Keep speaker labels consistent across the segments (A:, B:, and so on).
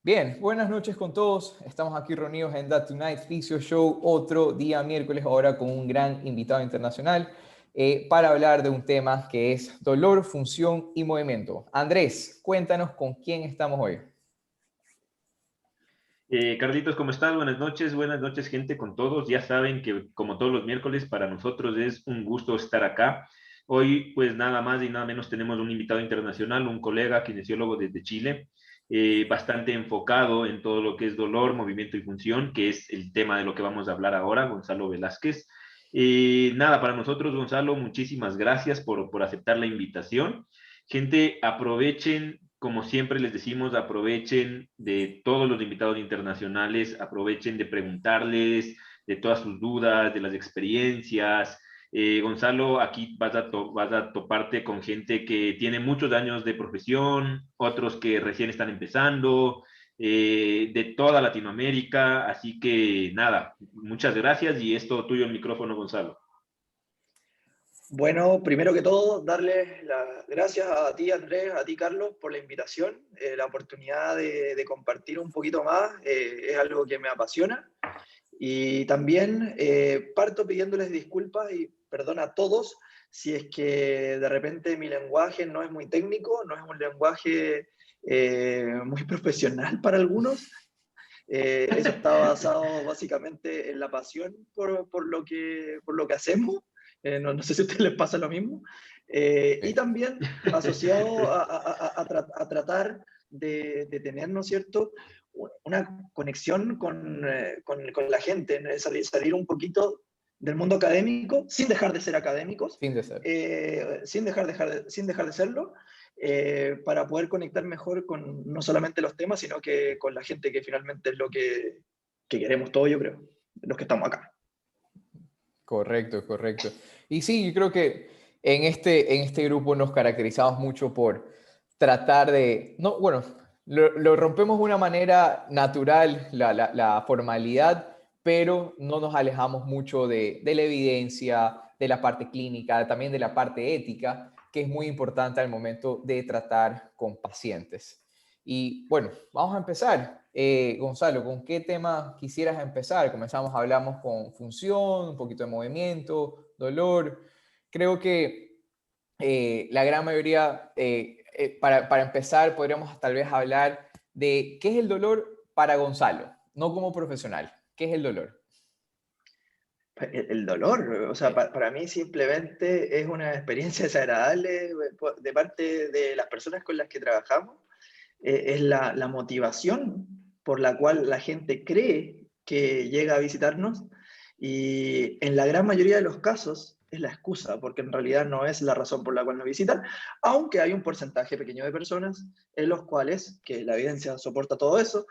A: Bien, buenas noches con todos. Estamos aquí reunidos en That Tonight Physio Show, otro día miércoles, ahora con un gran invitado internacional para hablar de un tema que es dolor, función y movimiento. Andrés, cuéntanos con quién estamos hoy.
B: Carlitos, ¿cómo estás? Buenas noches, gente, con todos. Ya saben que, como todos los miércoles, para nosotros es un gusto estar acá. Hoy, pues nada más y nada menos, tenemos un invitado internacional, un colega kinesiólogo desde Chile, bastante enfocado en todo lo que es dolor, movimiento y función, que es el tema de lo que vamos a hablar ahora, Gonzalo Velázquez. Nada, para nosotros, Gonzalo, muchísimas gracias por aceptar la invitación. Gente, aprovechen, como siempre les decimos, aprovechen de todos los invitados internacionales, aprovechen de preguntarles de todas sus dudas, de las experiencias. Gonzalo, aquí vas a toparte con gente que tiene muchos años de profesión, otros que recién están empezando, de toda Latinoamérica. Así que nada, muchas gracias y es todo tuyo el micrófono, Gonzalo.
C: Bueno, primero que todo, darles las gracias a ti, Andrés, a ti, Carlos, por la invitación, la oportunidad de compartir un poquito más, es algo que me apasiona. Y también parto pidiéndoles disculpas y perdón a todos si es que de repente mi lenguaje no es muy técnico, no es un lenguaje muy profesional para algunos. Eso está basado básicamente en la pasión por lo que hacemos. No sé si a ustedes les pasa lo mismo. Y
A: Sí.
C: también asociado a tratar de tener, ¿no es cierto?, una conexión con la gente, ¿no? Salir un poquito del mundo académico, sin dejar de ser académicos,
A: Fin de ser.
C: sin dejar de serlo, para poder conectar mejor con no solamente los temas, sino que con la gente, que finalmente es lo que queremos todos, yo creo, los que estamos acá.
A: Correcto, correcto. Y sí, yo creo que en este grupo nos caracterizamos mucho por tratar de, no, bueno, lo rompemos de una manera natural, la formalidad, pero no nos alejamos mucho de la evidencia, de la parte clínica, también de la parte ética, que es muy importante al momento de tratar con pacientes. Y bueno, vamos a empezar. Gonzalo, ¿con qué tema quisieras empezar? Comenzamos, hablamos con función, un poquito de movimiento, dolor. Creo que la gran mayoría, para empezar, podríamos tal vez hablar de qué es el dolor para Gonzalo, no como profesional. ¿Qué es el dolor?
C: El dolor, o sea,
A: Sí,
C: para mí simplemente es una experiencia desagradable de parte de las personas con las que trabajamos. Es la motivación por la cual la gente cree que llega a visitarnos, y en la gran mayoría de los casos es la excusa, porque en realidad no es la razón por la cual nos visitan, aunque hay un porcentaje pequeño de personas en los cuales, que la evidencia soporta todo eso,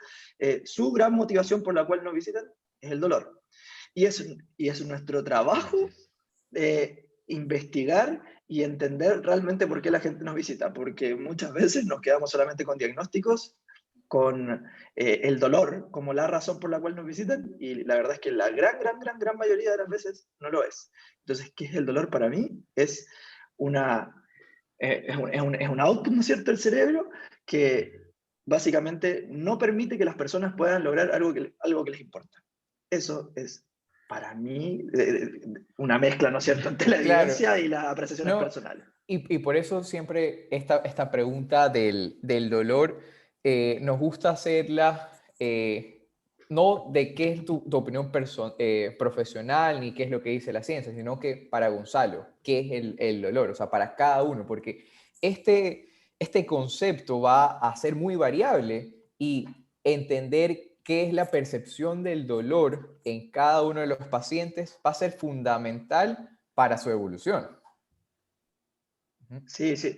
C: su gran motivación por la cual nos visitan es el dolor. Y es nuestro
B: Así
C: trabajo
B: es.
C: investigar y entender realmente por qué la gente nos visita, porque muchas veces nos quedamos solamente con diagnósticos, con el dolor como la razón por la cual nos visitan, y la verdad es que la gran mayoría de las veces no lo es. Entonces, ¿qué es el dolor para mí? Es una, es un output, ¿no es cierto?, del cerebro que básicamente no permite que las personas puedan lograr algo que les importa. Eso es, para mí, una mezcla, ¿no es cierto?, entre la
A: claro.
C: evidencia y las apreciaciones
A: No,
C: personales.
A: y por eso siempre esta pregunta del dolor nos gusta hacerla, no de qué es tu opinión profesional ni qué es lo que dice la ciencia, sino que para Gonzalo, qué es el dolor, o sea, para cada uno, porque este, este concepto va a ser muy variable y entender qué es la percepción del dolor en cada uno de los pacientes va a ser fundamental para su evolución. Ujú.
C: Sí, sí,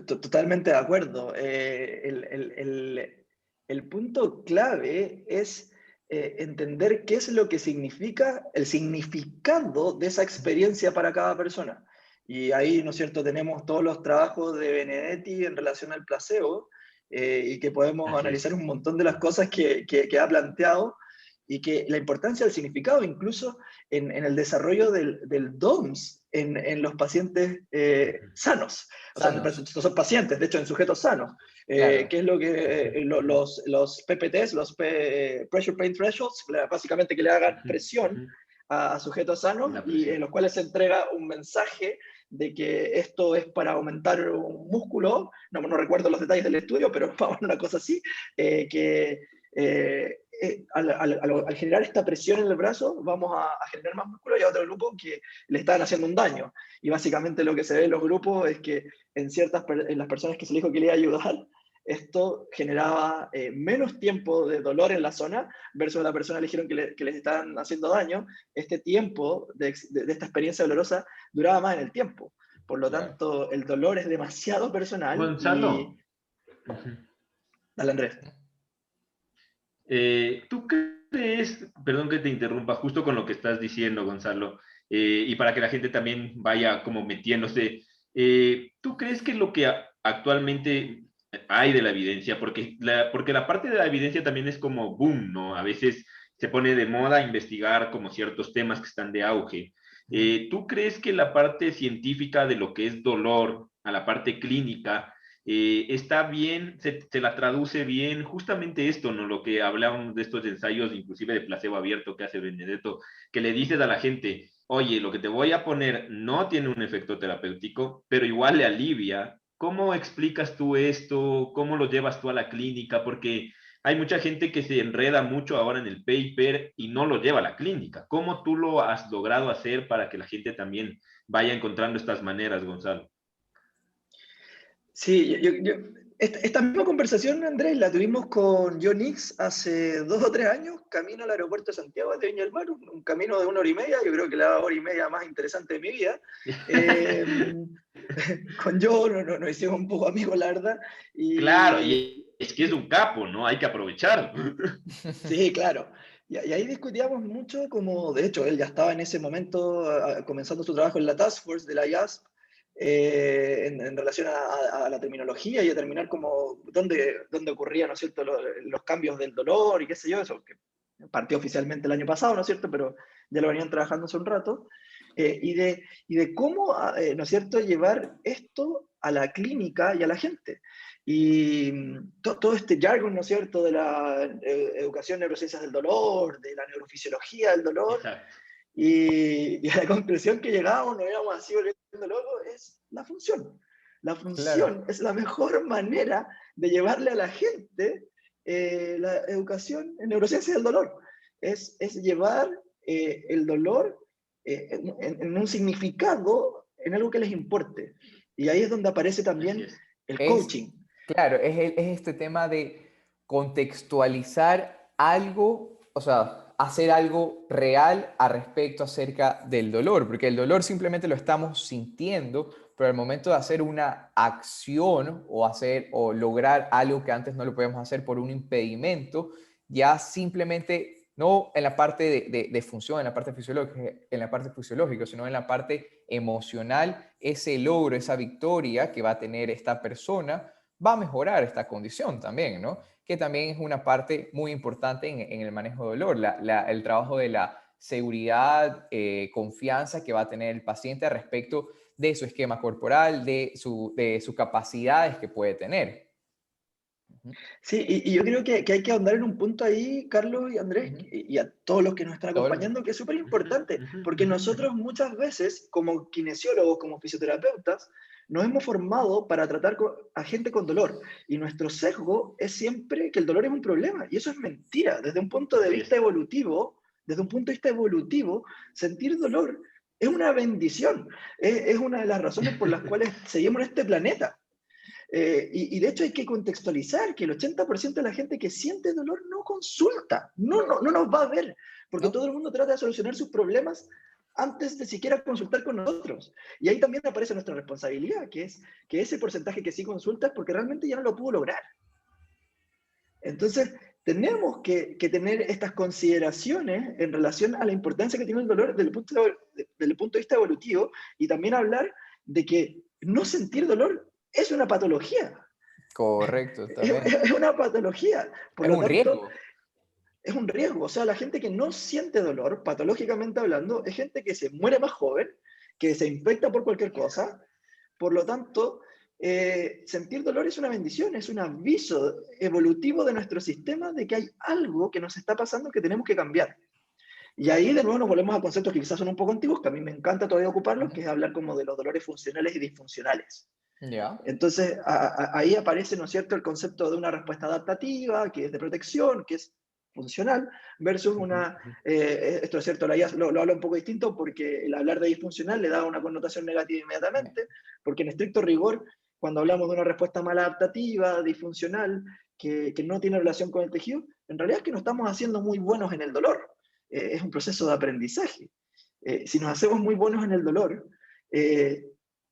C: totalmente de acuerdo. El punto clave es entender qué es lo que significa, el significado de esa experiencia para cada persona. Y ahí, ¿no es cierto?, tenemos todos los trabajos de Benedetti en relación al placebo, y que podemos
B: Así
C: analizar
B: es.
C: un montón de las cosas que ha planteado. y que la importancia del significado incluso en el desarrollo del DOMS en los pacientes sanos. O sea, no son pacientes, de hecho en sujetos sanos.
A: Claro.
C: Que es lo que los PPTs, Pressure Pain Thresholds, básicamente que le hagan presión a sujetos sanos y en los cuales se entrega un mensaje de que esto es para aumentar un músculo, no recuerdo los detalles del estudio, pero vamos a una cosa así, al generar esta presión en el brazo vamos a generar más músculo, y a otro grupo que le están haciendo un daño. Y básicamente lo que se ve en los grupos es que en las personas que se les dijo que le iba a ayudar, esto generaba menos tiempo de dolor en la zona, versus la persona le dijeron que les estaban haciendo daño. Este tiempo de esta experiencia dolorosa duraba más en el tiempo. Por lo tanto, el dolor es demasiado personal.
B: Gonzalo.
C: Dale, Andrés.
B: ¿Tú crees, perdón que te interrumpa, justo con lo que estás diciendo, Gonzalo, y para que la gente también vaya como metiéndose, ¿tú crees que lo que actualmente hay de la evidencia, porque la parte de la evidencia también es como boom, ¿no? A veces se pone de moda investigar como ciertos temas que están de auge. ¿Tú crees que la parte científica de lo que es dolor a la parte clínica está bien, se la traduce bien, justamente esto, ¿no? Lo que hablábamos de estos ensayos, inclusive de placebo abierto que hace Benedetto, que le dices a la gente, oye, lo que te voy a poner no tiene un efecto terapéutico, pero igual le alivia? ¿Cómo explicas tú esto? ¿Cómo lo llevas tú a la clínica? Porque hay mucha gente que se enreda mucho ahora en el paper y no lo lleva a la clínica. ¿Cómo tú lo has logrado hacer para que la gente también vaya encontrando estas maneras, Gonzalo?
C: Sí, esta misma conversación, Andrés, la tuvimos con John Nix hace 2 o 3 años, camino al aeropuerto de Santiago de Viña del Mar, un camino de 1 hora y media, yo creo que la 1 hora y media más interesante de mi vida. Con John nos hicimos un poco amigos, la verdad.
B: Claro, y es que es un capo, ¿no? Hay que aprovecharlo.
C: Sí, claro. Y ahí discutíamos mucho, como de hecho él ya estaba en ese momento comenzando su trabajo en la Task Force de la IASP, en relación a la terminología y a determinar como dónde ocurrían, ¿no es cierto?, los cambios del dolor y qué sé yo, eso que partió oficialmente el año pasado, ¿no es cierto?, pero ya lo venían trabajando hace un rato, y de cómo, ¿no es cierto?, llevar esto a la clínica y a la gente. Y todo este jargon, ¿no es cierto?, de la educación en neurociencias del dolor, de la neurofisiología del dolor.
B: Exacto.
C: Y a la conclusión que llegamos, nos íbamos así volviendo locos, es la función. La función es la mejor manera de llevarle a la gente la educación en neurociencia del dolor. Es llevar el dolor en un significado, en algo que les importe. Y ahí es donde aparece también el coaching.
A: Claro, es este tema de contextualizar algo, o sea, hacer algo real a respecto acerca del dolor, porque el dolor simplemente lo estamos sintiendo, pero al momento de hacer una acción o lograr algo que antes no lo podíamos hacer por un impedimento, ya simplemente no en la parte de función, en la parte fisiológica, sino en la parte emocional, ese logro, esa victoria que va a tener esta persona va a mejorar esta condición también, ¿no? Que también es una parte muy importante en el manejo de dolor, el trabajo de la seguridad, confianza que va a tener el paciente respecto de su esquema corporal, de sus capacidades que puede tener.
C: Sí, y yo creo que hay que ahondar en un punto ahí, Carlos y Andrés, y a todos los que nos están acompañando, que es súper importante, porque nosotros muchas veces, como kinesiólogos, como fisioterapeutas, nos hemos formado para tratar a gente con dolor, y nuestro sesgo es siempre que el dolor es un problema, y eso es mentira. Desde un punto de vista evolutivo, sentir dolor es una bendición, es una de las razones por las cuales seguimos en este planeta. Y de hecho hay que contextualizar que el 80% de la gente que siente dolor no consulta, no nos va a ver, porque todo el mundo trata de solucionar sus problemas antes de siquiera consultar con nosotros. Y ahí también aparece nuestra responsabilidad, que es que ese porcentaje que sí consulta es porque realmente ya no lo pudo lograr. Entonces, tenemos que tener estas consideraciones en relación a la importancia que tiene el dolor desde el punto de vista evolutivo, y también hablar de que no sentir dolor es una patología.
A: Correcto, también.
C: Es una patología. Por
A: Es
C: lo
A: un
C: tanto,
A: riesgo.
C: es un riesgo. O sea, la gente que no siente dolor, patológicamente hablando, es gente que se muere más joven, que se infecta por cualquier cosa. Por lo tanto, sentir dolor es una bendición, es un aviso evolutivo de nuestro sistema de que hay algo que nos está pasando que tenemos que cambiar. Y ahí de nuevo nos volvemos a conceptos que quizás son un poco antiguos, que a mí me encanta todavía ocuparlos, que es hablar como de los dolores funcionales y disfuncionales.
A: Ya.
C: Entonces, ahí aparece, ¿no es cierto?, el concepto de una respuesta adaptativa, que es de protección, que es funcional, versus una, esto es cierto, lo hablo un poco distinto porque el hablar de disfuncional le da una connotación negativa inmediatamente, porque en estricto rigor, cuando hablamos de una respuesta maladaptativa, disfuncional, que no tiene relación con el tejido, en realidad es que no estamos haciendo muy buenos en el dolor. Es un proceso de aprendizaje. Si nos hacemos muy buenos en el dolor,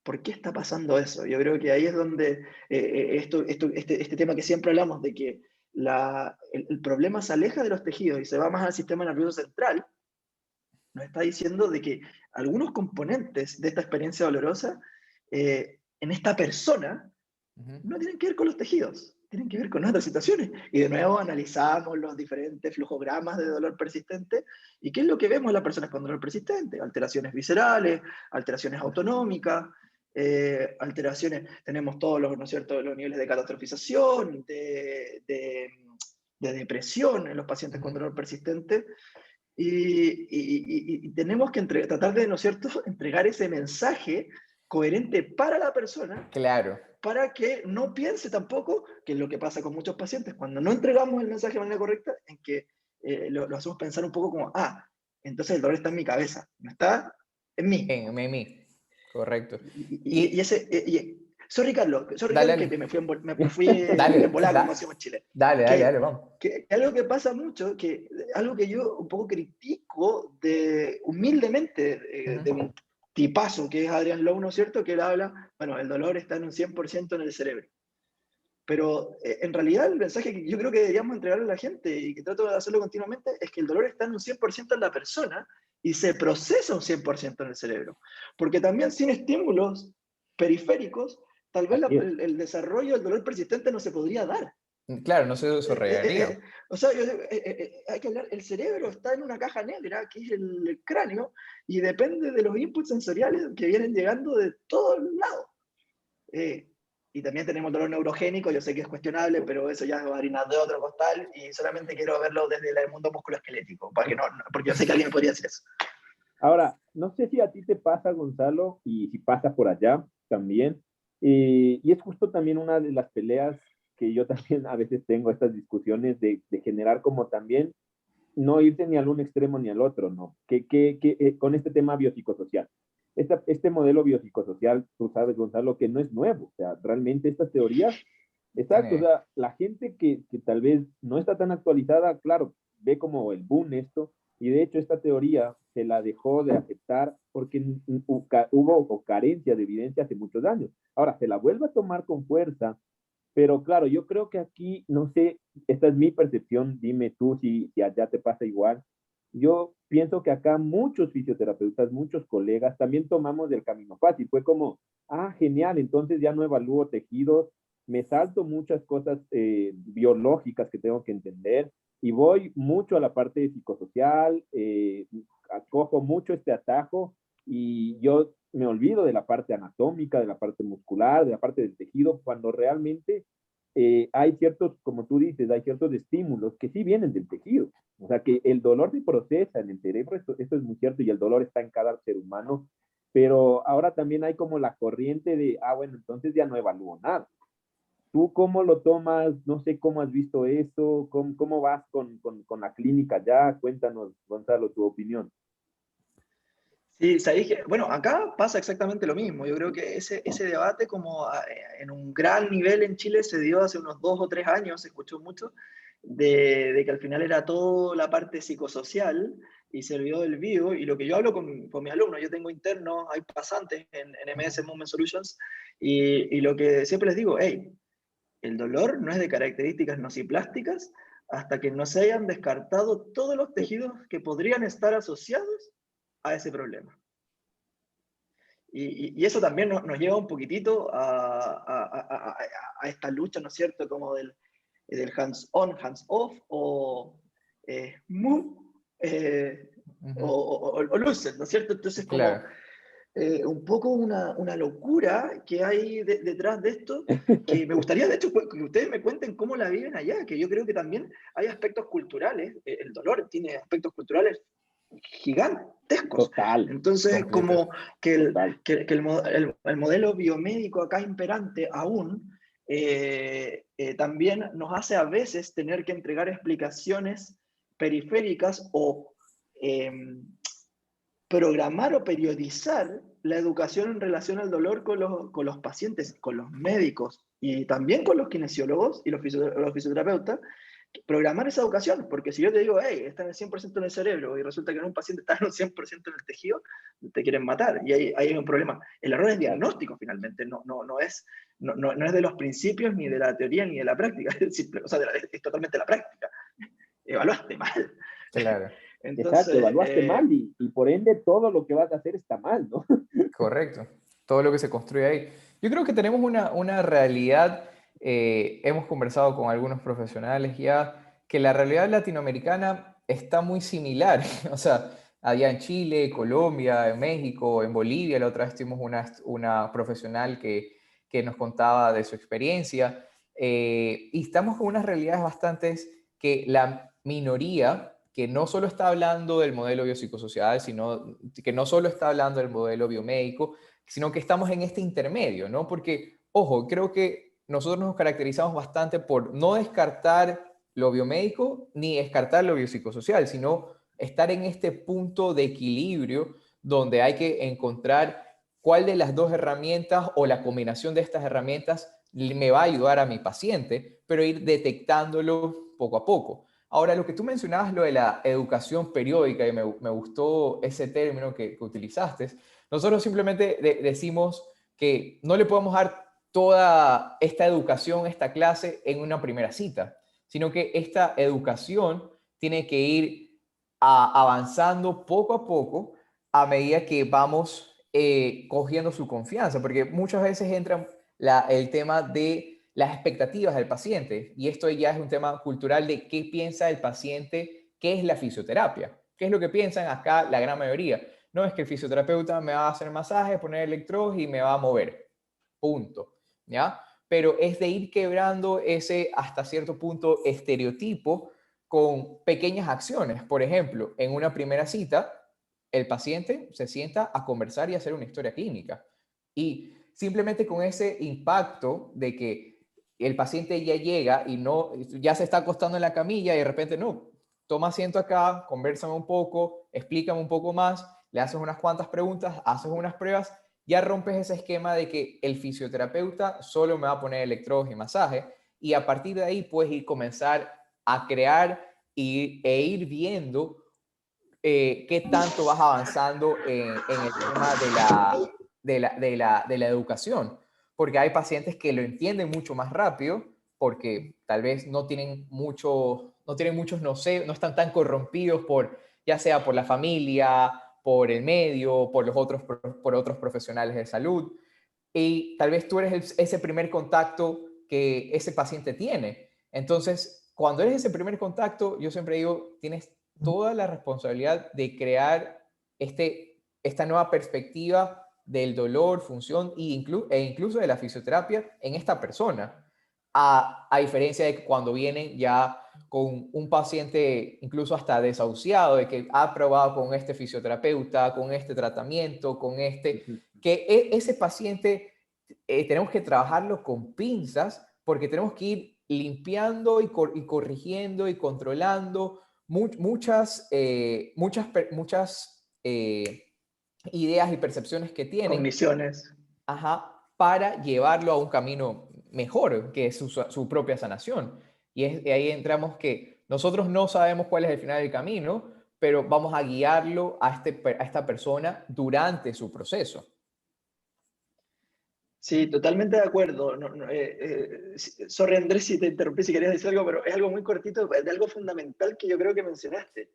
C: ¿por qué está pasando eso? Yo creo que ahí es donde este tema que siempre hablamos de que el problema se aleja de los tejidos y se va más al sistema nervioso central, nos está diciendo de que algunos componentes de esta experiencia dolorosa en esta persona no tienen que ver con los tejidos, tienen que ver con otras situaciones. Y de nuevo analizamos los diferentes flujogramas de dolor persistente y qué es lo que vemos en las personas con dolor persistente: alteraciones viscerales, alteraciones autonómicas, alteraciones, tenemos todos los, ¿no es cierto?, los niveles de catastrofización, de depresión en los pacientes con dolor persistente. Y tenemos que tratar de, ¿no es cierto?, entregar ese mensaje coherente para la persona,
A: Claro.
C: para que no piense tampoco, que es lo que pasa con muchos pacientes, cuando no entregamos el mensaje de manera correcta, en que lo hacemos pensar un poco como, entonces el dolor está en mi cabeza, no está en mí.
A: En mí. Correcto.
C: Sorry, Carlos,
A: Dale,
C: que
A: dale.
C: me fui
A: Dale,
C: en volada, como decimos en Chile.
A: dale, vamos.
C: Que algo que pasa mucho, algo que yo un poco critico humildemente de un tipazo que es Adrian Lowe, ¿no es cierto?, que él habla, bueno, el dolor está en un 100% en el cerebro. Pero en realidad el mensaje que yo creo que deberíamos entregarle a la gente, y que trato de hacerlo continuamente, es que el dolor está en un 100% en la persona y se procesa un 100% en el cerebro. Porque también sin estímulos periféricos, tal vez el desarrollo del dolor persistente no se podría dar.
A: Claro, no se desarrollaría.
C: O sea, hay que hablar, el cerebro está en una caja negra, que es el cráneo, y depende de los inputs sensoriales que vienen llegando de todos lados. Y también tenemos el dolor neurogénico, yo sé que es cuestionable, pero eso ya es harina de otro costal, y solamente quiero verlo desde el mundo musculoesquelético, porque yo sé que alguien podría hacer eso.
D: Ahora, no sé si a ti te pasa, Gonzalo, y si pasa por allá también, y es justo también una de las peleas que yo también a veces tengo, estas discusiones de generar como también no irse ni al un extremo ni al otro, ¿no? Con este tema biopsicosocial. Este modelo biopsicosocial, tú sabes, Gonzalo, que no es nuevo. O sea, realmente estas teorías, exacto, o sea, la gente que tal vez no está tan actualizada, claro, ve como el boom esto, y de hecho esta teoría se la dejó de aceptar porque hubo carencia de evidencia hace muchos años. Ahora, se la vuelve a tomar con fuerza, pero claro, yo creo que aquí, no sé, esta es mi percepción, dime tú si allá te pasa igual. Yo pienso que acá muchos fisioterapeutas, muchos colegas, también tomamos el camino fácil. Fue como, genial, entonces ya no evalúo tejidos, me salto muchas cosas biológicas que tengo que entender y voy mucho a la parte psicosocial, acojo mucho este atajo y yo me olvido de la parte anatómica, de la parte muscular, de la parte del tejido, cuando realmente hay ciertos, como tú dices, hay ciertos estímulos que sí vienen del tejido. O sea, que el dolor se procesa en el cerebro, esto es muy cierto, y el dolor está en cada ser humano, pero ahora también hay como la corriente de, bueno, entonces ya no evalúo nada. ¿Tú cómo lo tomas? No sé cómo has visto eso, cómo vas con la clínica ya. Cuéntanos, Gonzalo, tu opinión.
C: Sí, sabéis que, bueno, acá pasa exactamente lo mismo. Yo creo que ese debate como en un gran nivel en Chile se dio hace unos 2 o 3 años, se escuchó mucho, de que al final era toda la parte psicosocial y se olvidó del bio. Y lo que yo hablo con mis alumnos, yo tengo internos, hay pasantes en MS Movement Solutions, y lo que siempre les digo, hey, el dolor no es de características nociplásticas hasta que no se hayan descartado todos los tejidos que podrían estar asociados a ese problema. Y eso también nos lleva un poquitito a esta lucha, ¿no es cierto?, como del hands-on, hands-off, o move o lose it, ¿no es cierto? Entonces, como
A: Claro.
C: un poco una locura que hay detrás de esto, que me gustaría, de hecho, que ustedes me cuenten cómo la viven allá, que yo creo que también hay aspectos culturales, el dolor tiene aspectos culturales gigantescos.
D: Total,
C: Entonces,
A: Completo.
C: como que
D: total.
C: el modelo biomédico acá imperante aún también nos hace a veces tener que entregar explicaciones periféricas o programar o periodizar la educación en relación al dolor con los pacientes, con los médicos y también con los kinesiólogos y los fisioterapeutas, programar esa educación, porque si yo te digo, hey, está en el 100% en el cerebro y resulta que en un paciente está en el 100% en el tejido, te quieren matar y ahí hay un problema. El error es diagnóstico finalmente, no es de los principios, ni de la teoría, ni de la práctica, o sea, es totalmente la práctica. Evaluaste mal.
A: Claro.
D: Exacto,
C: Entonces,
D: evaluaste mal y por ende todo lo que vas a hacer está mal, ¿no?
A: Correcto. Todo lo que se construye ahí. Yo creo que tenemos una realidad, hemos conversado con algunos profesionales ya, que la realidad latinoamericana está muy similar. O sea, allá en Chile, Colombia, en México, en Bolivia, la otra vez tuvimos una profesional que nos contaba de su experiencia. Y estamos con unas realidades bastantes que la minoría que no solo está hablando del modelo biopsicosocial, sino que no solo está hablando del modelo biomédico, sino que estamos en este intermedio, ¿no? Porque, ojo, creo que nosotros nos caracterizamos bastante por no descartar lo biomédico ni descartar lo biopsicosocial, sino estar en este punto de equilibrio donde hay que encontrar cuál de las dos herramientas o la combinación de estas herramientas me va a ayudar a mi paciente, pero ir detectándolo poco a poco. Ahora, lo que tú mencionabas, lo de la educación periódica, y me gustó ese término que utilizaste, nosotros simplemente decimos que no le podemos dar toda esta educación, esta clase en una primera cita, sino que esta educación tiene que ir avanzando poco a poco a medida que vamos cogiendo su confianza, porque muchas veces entra el tema de las expectativas del paciente. Y esto ya es un tema cultural de qué piensa el paciente, qué es la fisioterapia. ¿Qué es lo que piensan acá la gran mayoría? No es que el fisioterapeuta me va a hacer masaje, poner electrodos y me va a mover. Punto. ¿Ya? Pero es de ir quebrando ese hasta cierto punto estereotipo con pequeñas acciones. Por ejemplo, en una primera cita, el paciente se sienta a conversar y hacer una historia clínica. Y simplemente con ese impacto de que el paciente ya llega y no, ya se está acostando en la camilla y de repente no, toma asiento acá, conversame un poco, explícame un poco más, le haces unas cuantas preguntas, haces unas pruebas, ya rompes ese esquema de que el fisioterapeuta solo me va a poner electrodos y masaje y a partir de ahí puedes ir comenzar a crear e ir viendo qué tanto vas avanzando en el tema de la educación, porque hay pacientes que lo entienden mucho más rápido, porque tal vez no tienen muchos, no sé, no están tan corrompidos ya sea por la familia, por el medio, por otros profesionales de salud, y tal vez tú eres ese primer contacto que ese paciente tiene. Entonces, cuando eres ese primer contacto, yo siempre digo, tienes toda la responsabilidad de crear esta nueva perspectiva del dolor, función e incluso de la fisioterapia en esta persona, a diferencia de cuando vienen ya con un paciente incluso hasta desahuciado, de que ha probado con este fisioterapeuta, con este tratamiento, que ese paciente tenemos que trabajarlo con pinzas porque tenemos que ir limpiando y corrigiendo y controlando muchas ideas y percepciones que tienen,
C: cogniciones.
A: ajá, para llevarlo a un camino mejor, que es su propia sanación. Y ahí entramos que nosotros no sabemos cuál es el final del camino, pero vamos a guiarlo a esta persona durante su proceso.
C: Sí, totalmente de acuerdo. Sorry Andrés si te interrumpí, si querías decir algo, pero es algo muy cortito de algo fundamental que yo creo que mencionaste,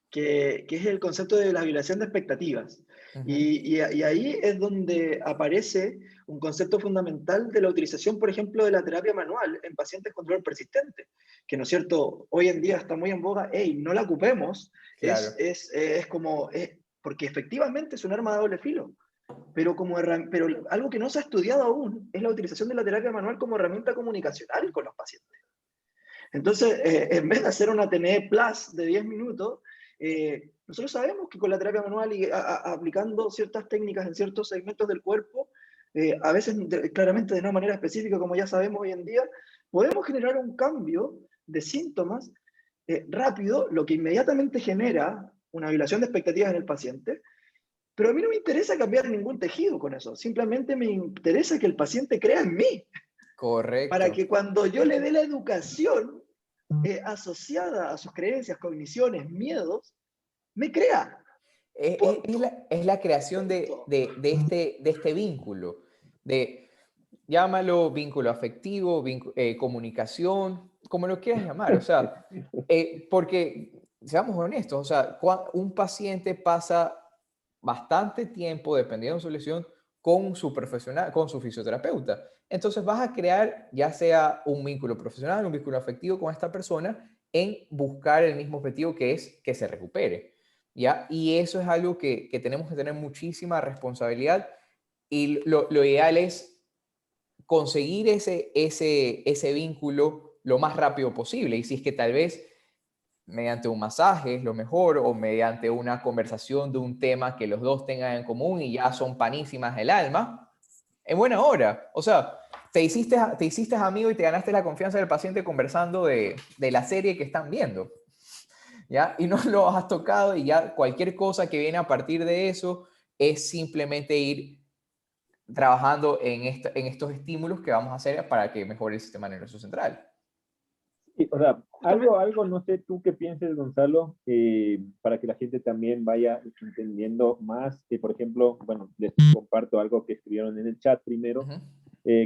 C: que es el concepto de la violación de expectativas. Y ahí es donde aparece un concepto fundamental de la utilización, por ejemplo, de la terapia manual en pacientes con dolor persistente, que, ¿no es cierto?, hoy en día está muy en boga. Hey, no la ocupemos,
A: Claro.
C: porque efectivamente es un arma de doble filo. Pero algo que no se ha estudiado aún es la utilización de la terapia manual como herramienta comunicacional con los pacientes. Entonces, en vez de hacer una TNE Plus de 10 minutos, nosotros sabemos que con la terapia manual y aplicando ciertas técnicas en ciertos segmentos del cuerpo, a veces claramente de una manera específica, como ya sabemos hoy en día, podemos generar un cambio de síntomas rápido, lo que inmediatamente genera una violación de expectativas en el paciente. Pero a mí no me interesa cambiar ningún tejido con eso, simplemente me interesa que el paciente crea en mí,
A: Correcto.
C: para que cuando yo le dé la educación asociada a sus creencias, cogniciones, miedos, me crea.
A: Es la creación de este vínculo, llámalo vínculo afectivo, comunicación, como lo quieras llamar. O sea, porque, seamos honestos, o sea, un paciente pasa bastante tiempo, dependiendo de su lesión, con su profesional, con su fisioterapeuta. Entonces vas a crear ya sea un vínculo profesional, un vínculo afectivo con esta persona en buscar el mismo objetivo, que es que se recupere. ¿Ya? Y eso es algo que tenemos que tener muchísima responsabilidad, y lo ideal es conseguir ese vínculo lo más rápido posible. Y si es que tal vez mediante un masaje es lo mejor, o mediante una conversación de un tema que los dos tengan en común y ya son panísimas del alma, en buena hora. O sea, te hiciste amigo y te ganaste la confianza del paciente conversando de la serie que están viendo. ¿Ya? Y no lo has tocado, y ya cualquier cosa que viene a partir de eso es simplemente ir trabajando en estos estímulos que vamos a hacer para que mejore el sistema nervioso central.
D: Sí, o sea, algo, no sé tú qué pienses, Gonzalo, para que la gente también vaya entendiendo más. Por ejemplo, bueno, les comparto algo que escribieron en el chat primero.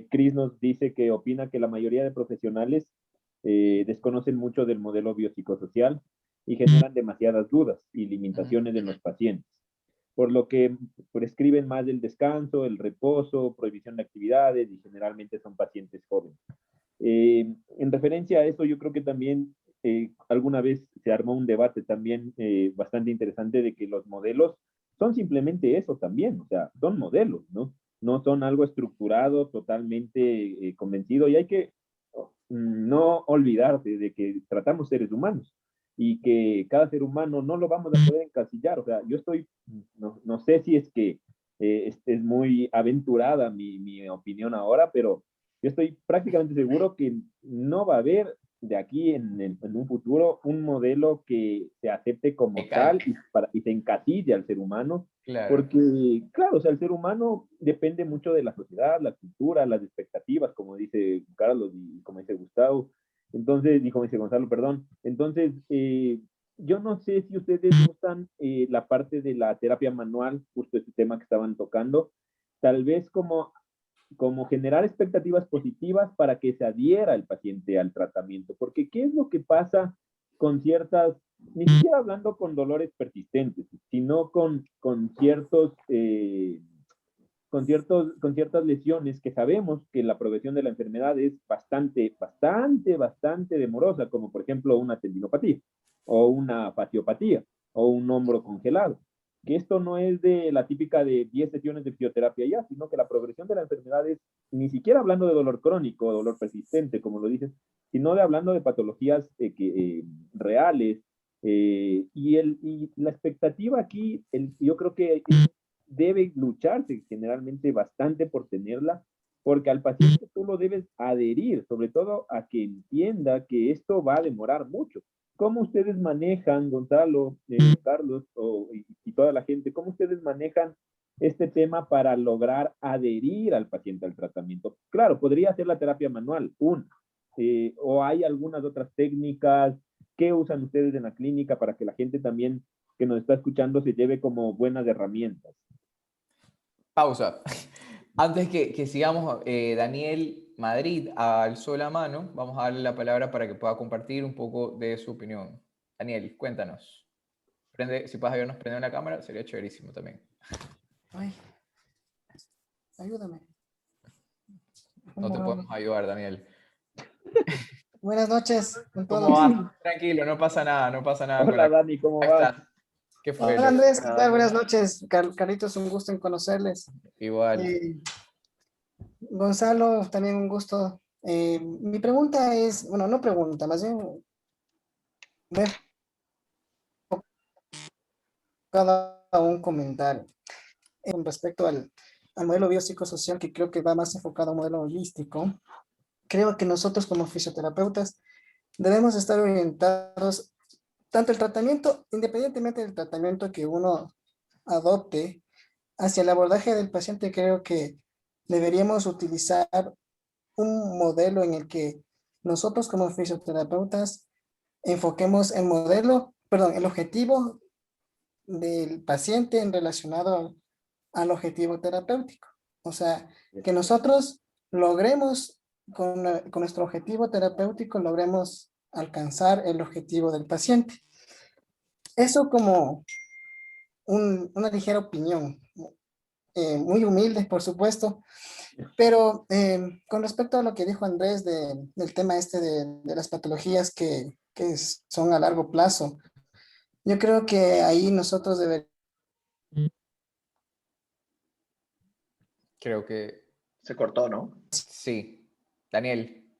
D: Chris nos dice que opina que la mayoría de profesionales desconocen mucho del modelo biopsicosocial y generan demasiadas dudas y limitaciones en los pacientes, por lo que prescriben más del descanso, el reposo, prohibición de actividades, y generalmente son pacientes jóvenes. En referencia a eso, yo creo que también alguna vez se armó un debate también bastante interesante de que los modelos son simplemente eso también, o sea, son modelos, ¿no? No son algo estructurado, totalmente convencido, y hay que no olvidarse de que tratamos seres humanos y que cada ser humano no lo vamos a poder encasillar. O sea, yo estoy, no sé si es que es muy aventurada mi opinión ahora, pero yo estoy prácticamente seguro que no va a haber de aquí en un futuro un modelo que se acepte como tal y se encasille al ser humano.
A: Claro.
D: Porque, claro, o sea, el ser humano depende mucho de la sociedad, la cultura, las expectativas, como dice Carlos y como dice Gustavo. Entonces, y como dice Gonzalo, perdón. Entonces, yo no sé si ustedes gustan la parte de la terapia manual, justo ese tema que estaban tocando, tal vez como generar expectativas positivas para que se adhiera el paciente al tratamiento. Porque, ¿qué es lo que pasa con ciertas, ni siquiera hablando con dolores persistentes, sino con ciertas lesiones que sabemos que la progresión de la enfermedad es bastante demorosa, como por ejemplo una tendinopatía, o una fasciopatía, o un hombro congelado? Que esto no es de la típica de 10 sesiones de fisioterapia ya, sino que la progresión de la enfermedad es, ni siquiera hablando de dolor crónico, dolor persistente, como lo dices, sino de hablando de patologías reales. Y la expectativa aquí, yo creo que debe lucharse generalmente bastante por tenerla, porque al paciente tú lo debes adherir, sobre todo a que entienda que esto va a demorar mucho. ¿Cómo ustedes manejan, Gonzalo, Carlos y toda la gente, cómo ustedes manejan este tema para lograr adherir al paciente al tratamiento? Claro, podría ser la terapia manual, o hay algunas otras técnicas que usan ustedes en la clínica para que la gente también que nos está escuchando se lleve como buenas herramientas.
A: Pausa. Antes que sigamos, Daniel Madrid alzó la mano. Vamos a darle la palabra para que pueda compartir un poco de su opinión. Daniel, cuéntanos. Si puedes ayudarnos a prender la cámara, sería chéverísimo también.
E: Ay, ayúdame.
A: No te podemos ayudar, Daniel.
E: Buenas noches con
A: ¿Cómo
E: todos.
A: vas? Tranquilo, no pasa nada, no pasa nada.
D: Hola, Dani, ¿cómo
A: Ahí
D: vas?
A: estás. ¿Qué fue?
E: Hola Andrés, ¿qué
C: Hola,
E: tal? Buenas
C: Dani.
E: noches. Carlitos, un gusto en conocerles.
A: Igual.
E: Gonzalo, también un gusto. Mi pregunta es, bueno, no pregunta, más bien me he enfocado a un comentario con respecto al modelo biopsicosocial, que creo que va más enfocado a un modelo holístico. Creo que nosotros como fisioterapeutas debemos estar orientados tanto el tratamiento, independientemente del tratamiento que uno adopte, hacia el abordaje del paciente. Creo que deberíamos utilizar un modelo en el que nosotros como fisioterapeutas enfoquemos el modelo, perdón, el objetivo del paciente en relacionado al objetivo terapéutico. O sea, que nosotros logremos con nuestro objetivo terapéutico, logremos alcanzar el objetivo del paciente. Eso como una ligera opinión, muy humilde, por supuesto, pero con respecto a lo que dijo Andrés del tema este de las patologías que son a largo plazo, yo creo que ahí nosotros deberíamos
A: Creo que
C: Se cortó, ¿no?
A: sí. Daniel.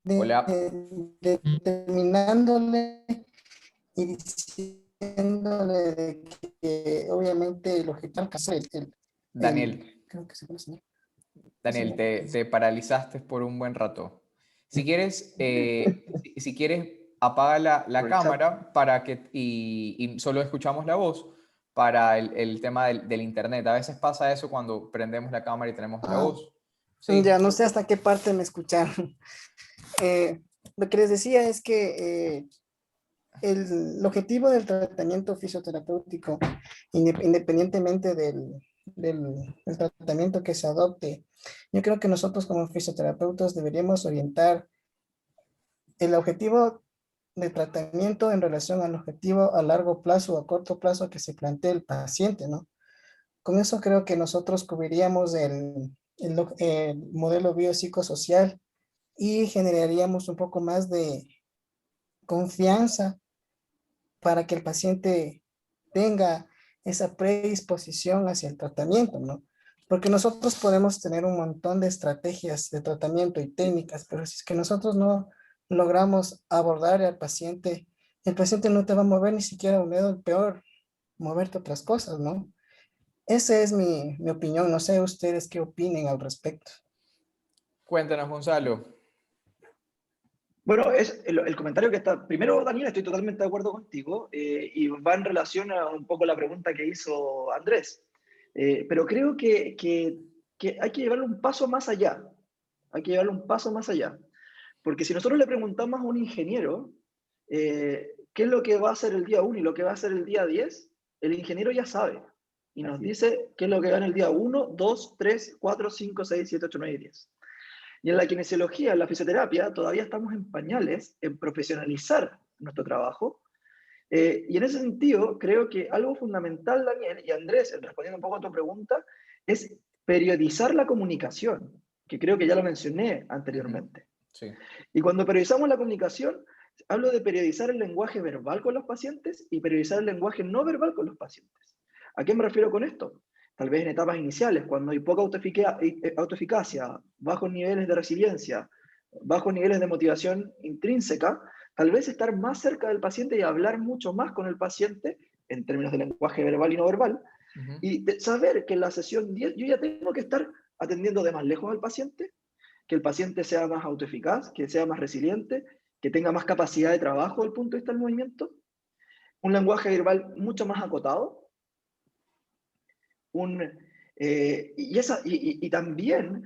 A: Hola.
E: Determinándole y diciéndole de que obviamente el objetivo alcanzar
A: Daniel.
E: creo que se puede señalar.
A: Daniel, te paralizaste por un buen rato. Si quieres, si quieres, apaga la
C: Por el chat.
A: cámara para que, y solo escuchamos la voz para el tema del internet. A veces pasa eso cuando prendemos la cámara y tenemos la voz. Sí.
E: Ya no sé hasta qué parte me escucharon. Lo que les decía es que el objetivo del tratamiento fisioterapéutico, independientemente del tratamiento que se adopte, yo creo que nosotros como fisioterapeutas deberíamos orientar el objetivo de tratamiento en relación al objetivo a largo plazo o a corto plazo que se plantee el paciente, ¿no? Con eso creo que nosotros cubriríamos el modelo biopsicosocial y generaríamos un poco más de confianza para que el paciente tenga esa predisposición hacia el tratamiento, ¿no? Porque nosotros podemos tener un montón de estrategias de tratamiento y técnicas, pero si es que nosotros no logramos abordar al paciente, el paciente no te va a mover ni siquiera un dedo, peor, moverte otras cosas, ¿no? Esa es mi opinión. No sé ustedes qué opinen al respecto.
A: Cuéntanos, Gonzalo.
C: Bueno, es el comentario que está. Primero, Daniel, estoy totalmente de acuerdo contigo y va en relación a un poco la pregunta que hizo Andrés. Pero creo que hay que llevarlo un paso más allá. Hay que llevarlo un paso más allá. Porque si nosotros le preguntamos a un ingeniero qué es lo que va a hacer el día 1 y lo que va a hacer el día 10, el ingeniero ya sabe. Y nos dice qué es lo que va en el día 1, 2, 3, 4, 5, 6, 7, 8, 9 y 10. Y en la kinesiología, en la fisioterapia, todavía estamos en pañales en profesionalizar nuestro trabajo. Y en ese sentido, creo que algo fundamental, Daniel y Andrés, respondiendo un poco a tu pregunta, es periodizar la comunicación, que creo que ya lo mencioné anteriormente.
A: Sí.
C: Y cuando periodizamos la comunicación, hablo de periodizar el lenguaje verbal con los pacientes y periodizar el lenguaje no verbal con los pacientes. ¿A qué me refiero con esto? Tal vez en etapas iniciales, cuando hay poca autoeficacia, bajos niveles de resiliencia, bajos niveles de motivación intrínseca, tal vez estar más cerca del paciente y hablar mucho más con el paciente en términos de lenguaje verbal y no verbal, y saber que en la sesión 10 yo ya tengo que estar atendiendo de más lejos al paciente, que el paciente sea más autoeficaz, que sea más resiliente, que tenga más capacidad de trabajo desde el punto de vista del movimiento, un lenguaje verbal mucho más acotado, y también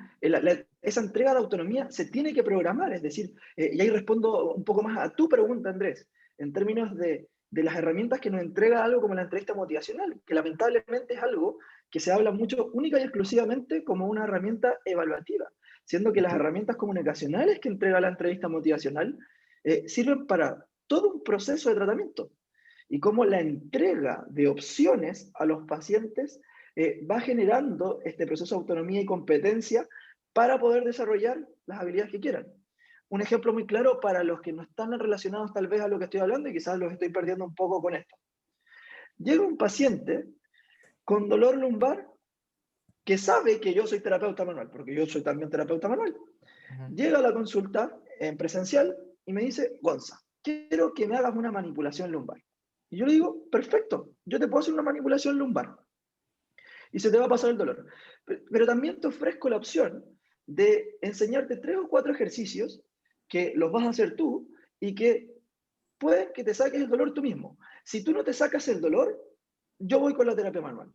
C: esa entrega de autonomía se tiene que programar, es decir, y ahí respondo un poco más a tu pregunta, Andrés, en términos de las herramientas que nos entrega algo como la entrevista motivacional, que lamentablemente es algo que se habla mucho única y exclusivamente como una herramienta evaluativa, siendo que las herramientas comunicacionales que entrega la entrevista motivacional sirven para todo un proceso de tratamiento y cómo la entrega de opciones a los pacientes va generando este proceso de autonomía y competencia para poder desarrollar las habilidades que quieran. Un ejemplo muy claro para los que no están relacionados tal vez a lo que estoy hablando y quizás los estoy perdiendo un poco con esto. Llega un paciente con dolor lumbar que sabe que yo soy terapeuta manual, porque yo soy también terapeuta manual. Llega a la consulta en presencial y me dice, Gonza, quiero que me hagas una manipulación lumbar. Y yo le digo, perfecto, yo te puedo hacer una manipulación lumbar y se te va a pasar el dolor. Pero también te ofrezco la opción de enseñarte 3 o 4 ejercicios que los vas a hacer tú y que pueden que te saques el dolor tú mismo. Si tú no te sacas el dolor, yo voy con la terapia manual.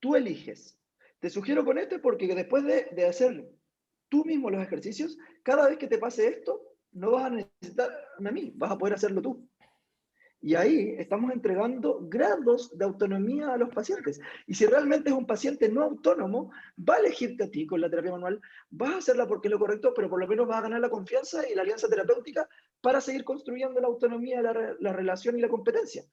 C: Tú eliges. Te sugiero con este porque después de hacer tú mismo los ejercicios, cada vez que te pase esto, no vas a necesitarme a mí, vas a poder hacerlo tú. Y ahí estamos entregando grados de autonomía a los pacientes. Y si realmente es un paciente no autónomo, va a elegirte a ti con la terapia manual, vas a hacerla porque es lo correcto, pero por lo menos vas a ganar la confianza y la alianza terapéutica para seguir construyendo la autonomía, la relación y la competencia.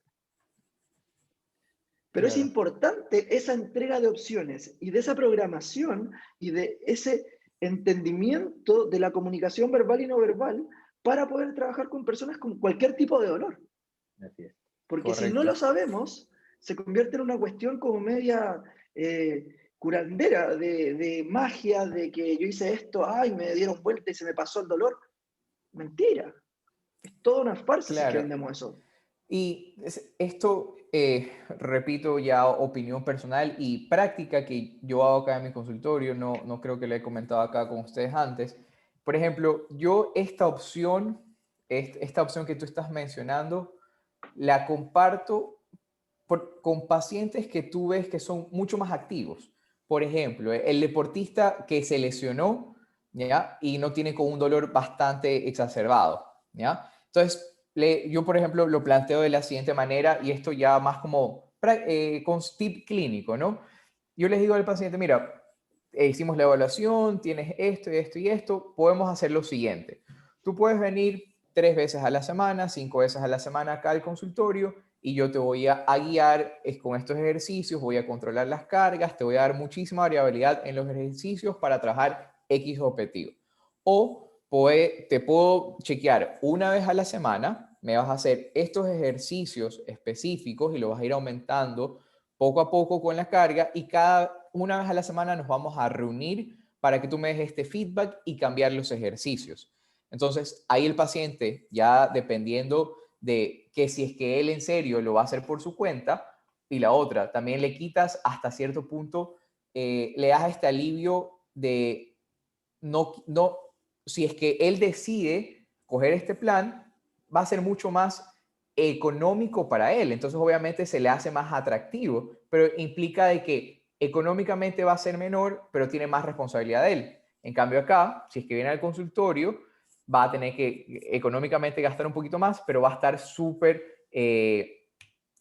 C: Pero es importante esa entrega de opciones y de esa programación y de ese entendimiento de la comunicación verbal y no verbal para poder trabajar con personas con cualquier tipo de dolor.
D: Así es.
C: Porque si no lo sabemos, se convierte en una cuestión como media curandera, de magia, de que yo hice esto, ay, me dieron vuelta y se me pasó el dolor. Mentira. Es toda una farsa si es que vendemos eso.
A: Y esto, repito, ya opinión personal y práctica que yo hago acá en mi consultorio, no creo que lo he comentado acá con ustedes antes. Por ejemplo, yo esta opción que tú estás mencionando, la comparto con pacientes que tú ves que son mucho más activos. Por ejemplo, el deportista que se lesionó, ¿ya? Y no tiene con un dolor bastante exacerbado, ¿ya? Entonces, yo, por ejemplo, lo planteo de la siguiente manera, y esto ya más como con tip clínico, ¿no? Yo les digo al paciente, mira, hicimos la evaluación, tienes esto y esto y esto, podemos hacer lo siguiente. Tú puedes venir 3 veces a la semana, 5 veces a la semana acá al consultorio y yo te voy a guiar con estos ejercicios, voy a controlar las cargas, te voy a dar muchísima variabilidad en los ejercicios para trabajar X objetivo. O te puedo chequear una vez a la semana, me vas a hacer estos ejercicios específicos y lo vas a ir aumentando poco a poco con la carga y una vez a la semana nos vamos a reunir para que tú me des este feedback y cambiar los ejercicios. Entonces, ahí el paciente, ya dependiendo de que si es que él en serio lo va a hacer por su cuenta, y la otra, también le quitas hasta cierto punto, le das este alivio de si es que él decide coger este plan, va a ser mucho más económico para él. Entonces, obviamente, se le hace más atractivo, pero implica de que económicamente va a ser menor, pero tiene más responsabilidad de él. En cambio, acá, si es que viene al consultorio, va a tener que económicamente gastar un poquito más, pero va a estar súper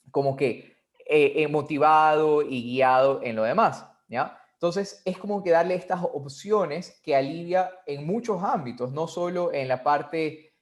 A: como que motivado y guiado en lo demás, ¿ya? Entonces, es como que darle estas opciones que alivia en muchos ámbitos, no solo en la parte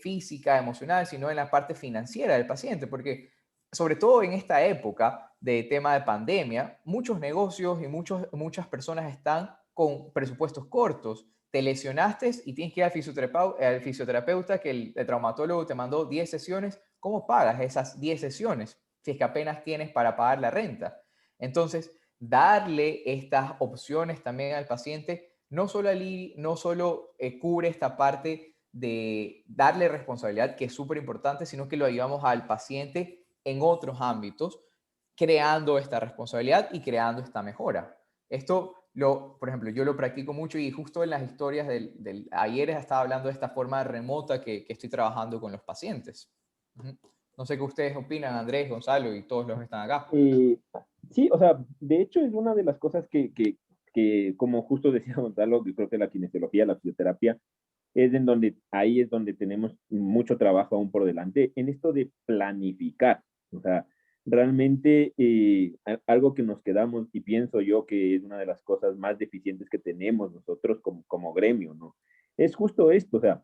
A: física, emocional, sino en la parte financiera del paciente, porque sobre todo en esta época de tema de pandemia, muchos negocios y muchas personas están con presupuestos cortos. Te lesionaste y tienes que ir al fisioterapeuta que el traumatólogo te mandó 10 sesiones. ¿Cómo pagas esas 10 sesiones si es que apenas tienes para pagar la renta? Entonces, darle estas opciones también al paciente no solo cubre esta parte de darle responsabilidad, que es súper importante, sino que lo ayudamos al paciente en otros ámbitos, creando esta responsabilidad y creando esta mejora. Esto, por ejemplo, yo lo practico mucho y justo en las historias ayer estaba hablando de esta forma remota que estoy trabajando con los pacientes. No sé qué ustedes opinan, Andrés, Gonzalo y todos los que están acá.
D: Sí, o sea, de hecho es una de las cosas que como justo decía Gonzalo, que creo que la kinesiología, la fisioterapia, ahí es donde tenemos mucho trabajo aún por delante, en esto de planificar. O sea, realmente algo que nos quedamos, y pienso yo que es una de las cosas más deficientes que tenemos nosotros como gremio, ¿no? Es justo esto, o sea,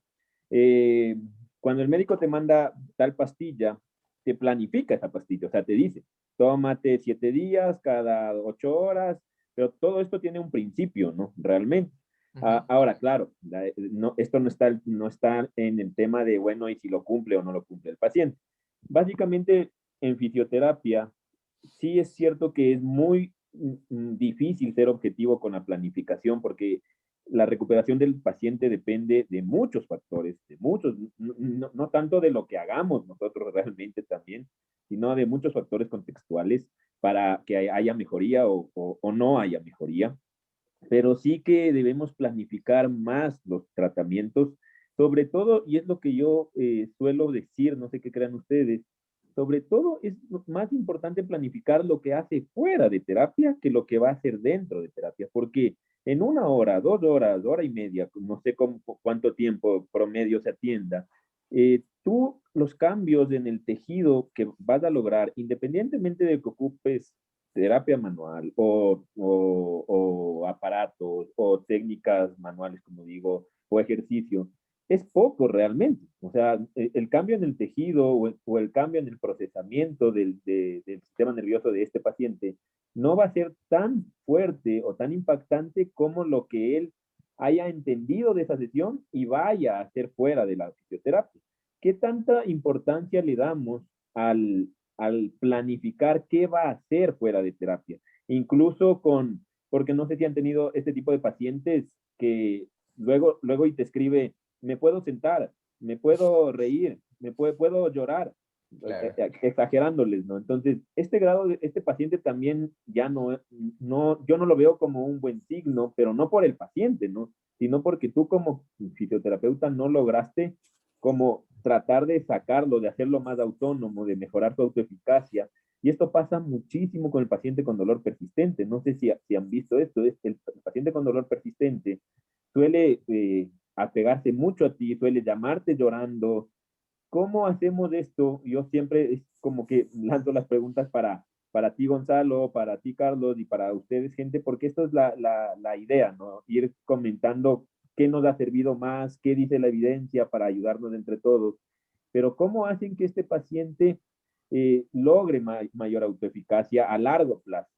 D: Cuando el médico te manda tal pastilla, te planifica esa pastilla, o sea, te dice, tómate 7 días, cada 8 horas, pero todo esto tiene un principio, ¿no? Realmente. Ahora, claro, esto no está en el tema de, bueno, y si lo cumple o no lo cumple el paciente. Básicamente, en fisioterapia, sí es cierto que es muy difícil ser objetivo con la planificación porque la recuperación del paciente depende de muchos factores, de muchos, no tanto de lo que hagamos nosotros realmente también, sino de muchos factores contextuales para que haya mejoría o no haya mejoría. Pero sí que debemos planificar más los tratamientos, sobre todo, y es lo que yo suelo decir, no sé qué crean ustedes, sobre todo es más importante planificar lo que hace fuera de terapia que lo que va a hacer dentro de terapia, porque en 1 hora, 2 horas, hora y media, no sé cuánto tiempo promedio se atienda, tú los cambios en el tejido que vas a lograr, independientemente de que ocupes terapia manual o aparatos o técnicas manuales, como digo, o ejercicio, es poco realmente. O sea, el cambio en el tejido o el cambio en el procesamiento del sistema nervioso de este paciente no va a ser tan fuerte o tan impactante como lo que él haya entendido de esa sesión y vaya a hacer fuera de la fisioterapia. ¿Qué tanta importancia le damos al planificar qué va a hacer fuera de terapia? Incluso porque no sé si han tenido este tipo de pacientes que luego y te escribe, me puedo sentar, me puedo reír, puedo llorar,
A: Claro.
D: exagerándoles, ¿no? Entonces, este paciente también ya yo no lo veo como un buen signo, pero no por el paciente, ¿no? Sino porque tú como fisioterapeuta no lograste como tratar de sacarlo, de hacerlo más autónomo, de mejorar su autoeficacia. Y esto pasa muchísimo con el paciente con dolor persistente. No sé si han visto esto. El paciente con dolor persistente suele apegarse mucho a ti, suele llamarte llorando. ¿Cómo hacemos esto? Yo siempre es como que lanzo las preguntas para ti, Gonzalo, para ti, Carlos, y para ustedes, gente, porque esto es la idea, ¿no? Ir comentando qué nos ha servido más, qué dice la evidencia para ayudarnos entre todos. Pero ¿cómo hacen que este paciente logre mayor autoeficacia a largo plazo?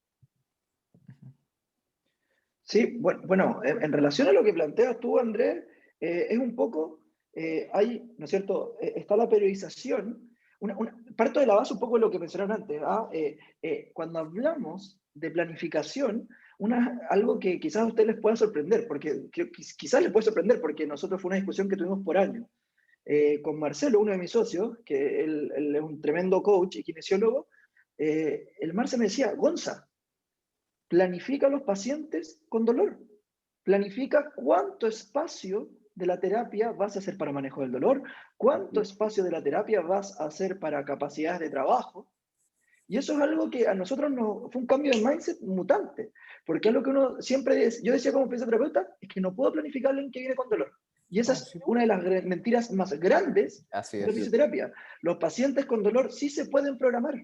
C: Sí, bueno, en relación a lo que planteas tú, Andrés, es un poco, ¿no es cierto? Está la periodización. Parto de la base un poco de lo que mencionaron antes. Cuando hablamos de planificación, algo que quizás a ustedes les pueda sorprender, porque quizás les puede sorprender, porque nosotros fue una discusión que tuvimos por años. Con Marcelo, uno de mis socios, que él es un tremendo coach y kinesiólogo, el Marce me decía, Gonza, planifica a los pacientes con dolor. Planifica cuánto espacio de la terapia vas a hacer para manejo del dolor, cuánto espacio de la terapia vas a hacer para capacidades de trabajo. Y eso es algo que a nosotros fue un cambio de mindset mutante, porque es lo que uno siempre, yo decía como fisioterapeuta, es que no puedo planificar a alguien que viene con dolor. Y esa es una de las mentiras más grandes de la fisioterapia. Los pacientes con dolor sí se pueden programar,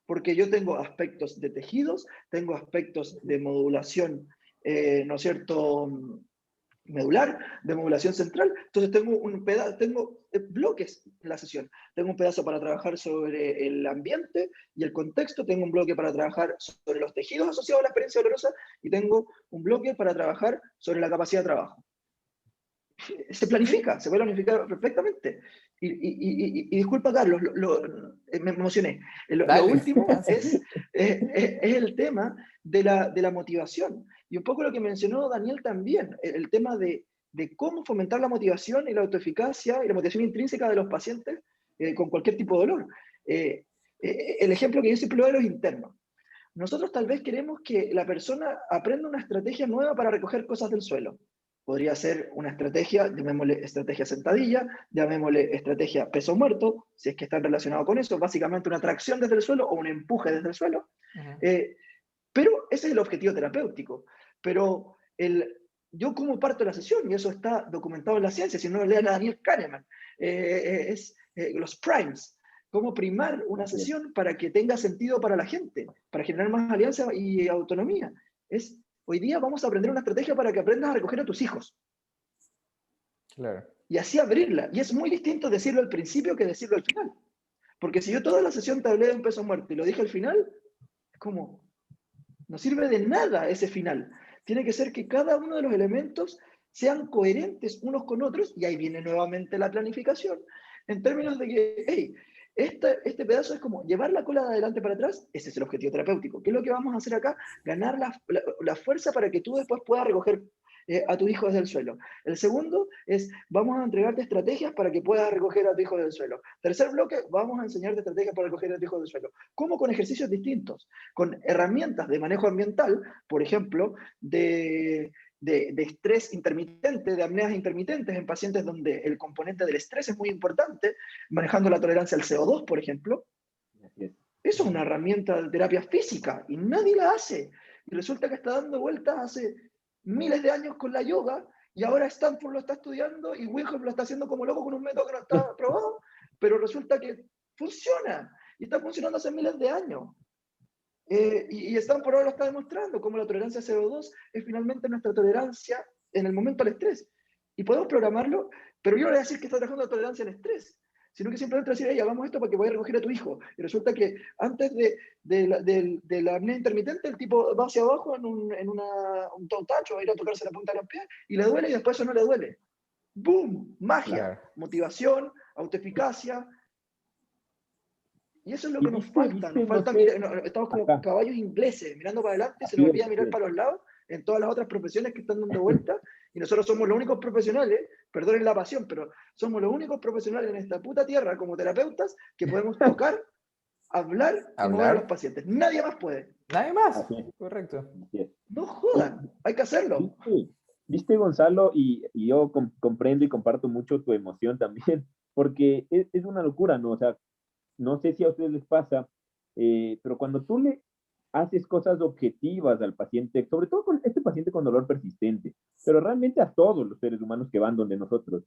C: porque yo tengo aspectos de tejidos, tengo aspectos de modulación, ¿no es cierto?, medular, de modulación central. Entonces tengo bloques en la sesión. Tengo un pedazo para trabajar sobre el ambiente y el contexto, tengo un bloque para trabajar sobre los tejidos asociados a la experiencia dolorosa y tengo un bloque para trabajar sobre la capacidad de trabajo. Se planifica, se puede planificar perfectamente. Y disculpa, Carlos, me emocioné. Lo último es el tema de la motivación. Y un poco lo que mencionó Daniel también, el tema de cómo fomentar la motivación y la autoeficacia y la motivación intrínseca de los pacientes con cualquier tipo de dolor. El ejemplo que yo siempre doy de los internos. Nosotros tal vez queremos que la persona aprenda una estrategia nueva para recoger cosas del suelo. Podría ser una estrategia, llamémosle estrategia sentadilla, llamémosle estrategia peso muerto, si es que están relacionados con eso, básicamente una tracción desde el suelo o un empuje desde el suelo. Pero ese es el objetivo terapéutico. Pero yo como parto de la sesión, y eso está documentado en la ciencia, si no lo lean a Daniel Kahneman, los primes, cómo primar una sesión para que tenga sentido para la gente, para generar más alianza y autonomía. Hoy día vamos a aprender una estrategia para que aprendas a recoger a tus hijos.
A: Claro.
C: y así abrirla. Y es muy distinto decirlo al principio que decirlo al final. Porque si yo toda la sesión te hablé de un peso muerto y lo dije al final, es como, no sirve de nada ese final. Tiene que ser que cada uno de los elementos sean coherentes unos con otros, y ahí viene nuevamente la planificación, en términos de que, hey, este pedazo es como llevar la cola de adelante para atrás, ese es el objetivo terapéutico. ¿Qué es lo que vamos a hacer acá? Ganar la fuerza para que tú después puedas recoger a tu hijo desde el suelo. El segundo es, vamos a entregarte estrategias para que puedas recoger a tu hijo del suelo. Tercer bloque, vamos a enseñarte estrategias para recoger a tu hijo del suelo. ¿Cómo? Con ejercicios distintos, con herramientas de manejo ambiental, por ejemplo, de estrés intermitente, de apneas intermitentes en pacientes donde el componente del estrés es muy importante, manejando la tolerancia al CO2, por ejemplo. Eso es una herramienta de terapia física y nadie la hace. Y resulta que está dando vueltas hace miles de años con la yoga, y ahora Stanford lo está estudiando y Wilhelm lo está haciendo como loco con un método que no está probado, pero resulta que funciona y está funcionando hace miles de años. Y Stanford ahora lo está demostrando, como la tolerancia a CO2 es finalmente nuestra tolerancia en el momento al estrés. Y podemos programarlo, pero yo no voy a decir que está trabajando la tolerancia al estrés, sino que simplemente decir, hey, hagamos esto para que vaya a recoger a tu hijo. Y resulta que antes de la apnea intermitente, el tipo va hacia abajo en un tacho, va a ir a tocarse la punta de los pies, y le duele, y después eso no le duele. ¡Boom! Magia,
A: Claro.
C: motivación, autoeficacia. Y eso es lo que nos
D: viste,
C: falta. Nos
D: no
C: falta
D: sé,
C: mirar, estamos como
D: acá,
C: caballos ingleses, mirando para adelante, se
D: así
C: nos
D: es,
C: olvida mirar para los lados en todas las otras profesiones que están dando vueltas, y nosotros somos los únicos profesionales, perdonen la pasión, pero somos los únicos profesionales en esta puta tierra como terapeutas que podemos tocar, hablar y mover a los
A: Hablar,
C: pacientes. Nadie más puede.
A: nadie más.
D: así es,
A: Correcto.
D: así es.
C: No jodan, hay que hacerlo.
D: Viste, Gonzalo, y yo comprendo y comparto mucho tu emoción también, porque es una locura, ¿no? O sea, no sé si a ustedes les pasa, pero cuando tú le haces cosas objetivas al paciente, sobre todo con este paciente con dolor persistente, pero realmente a todos los seres humanos que van donde nosotros,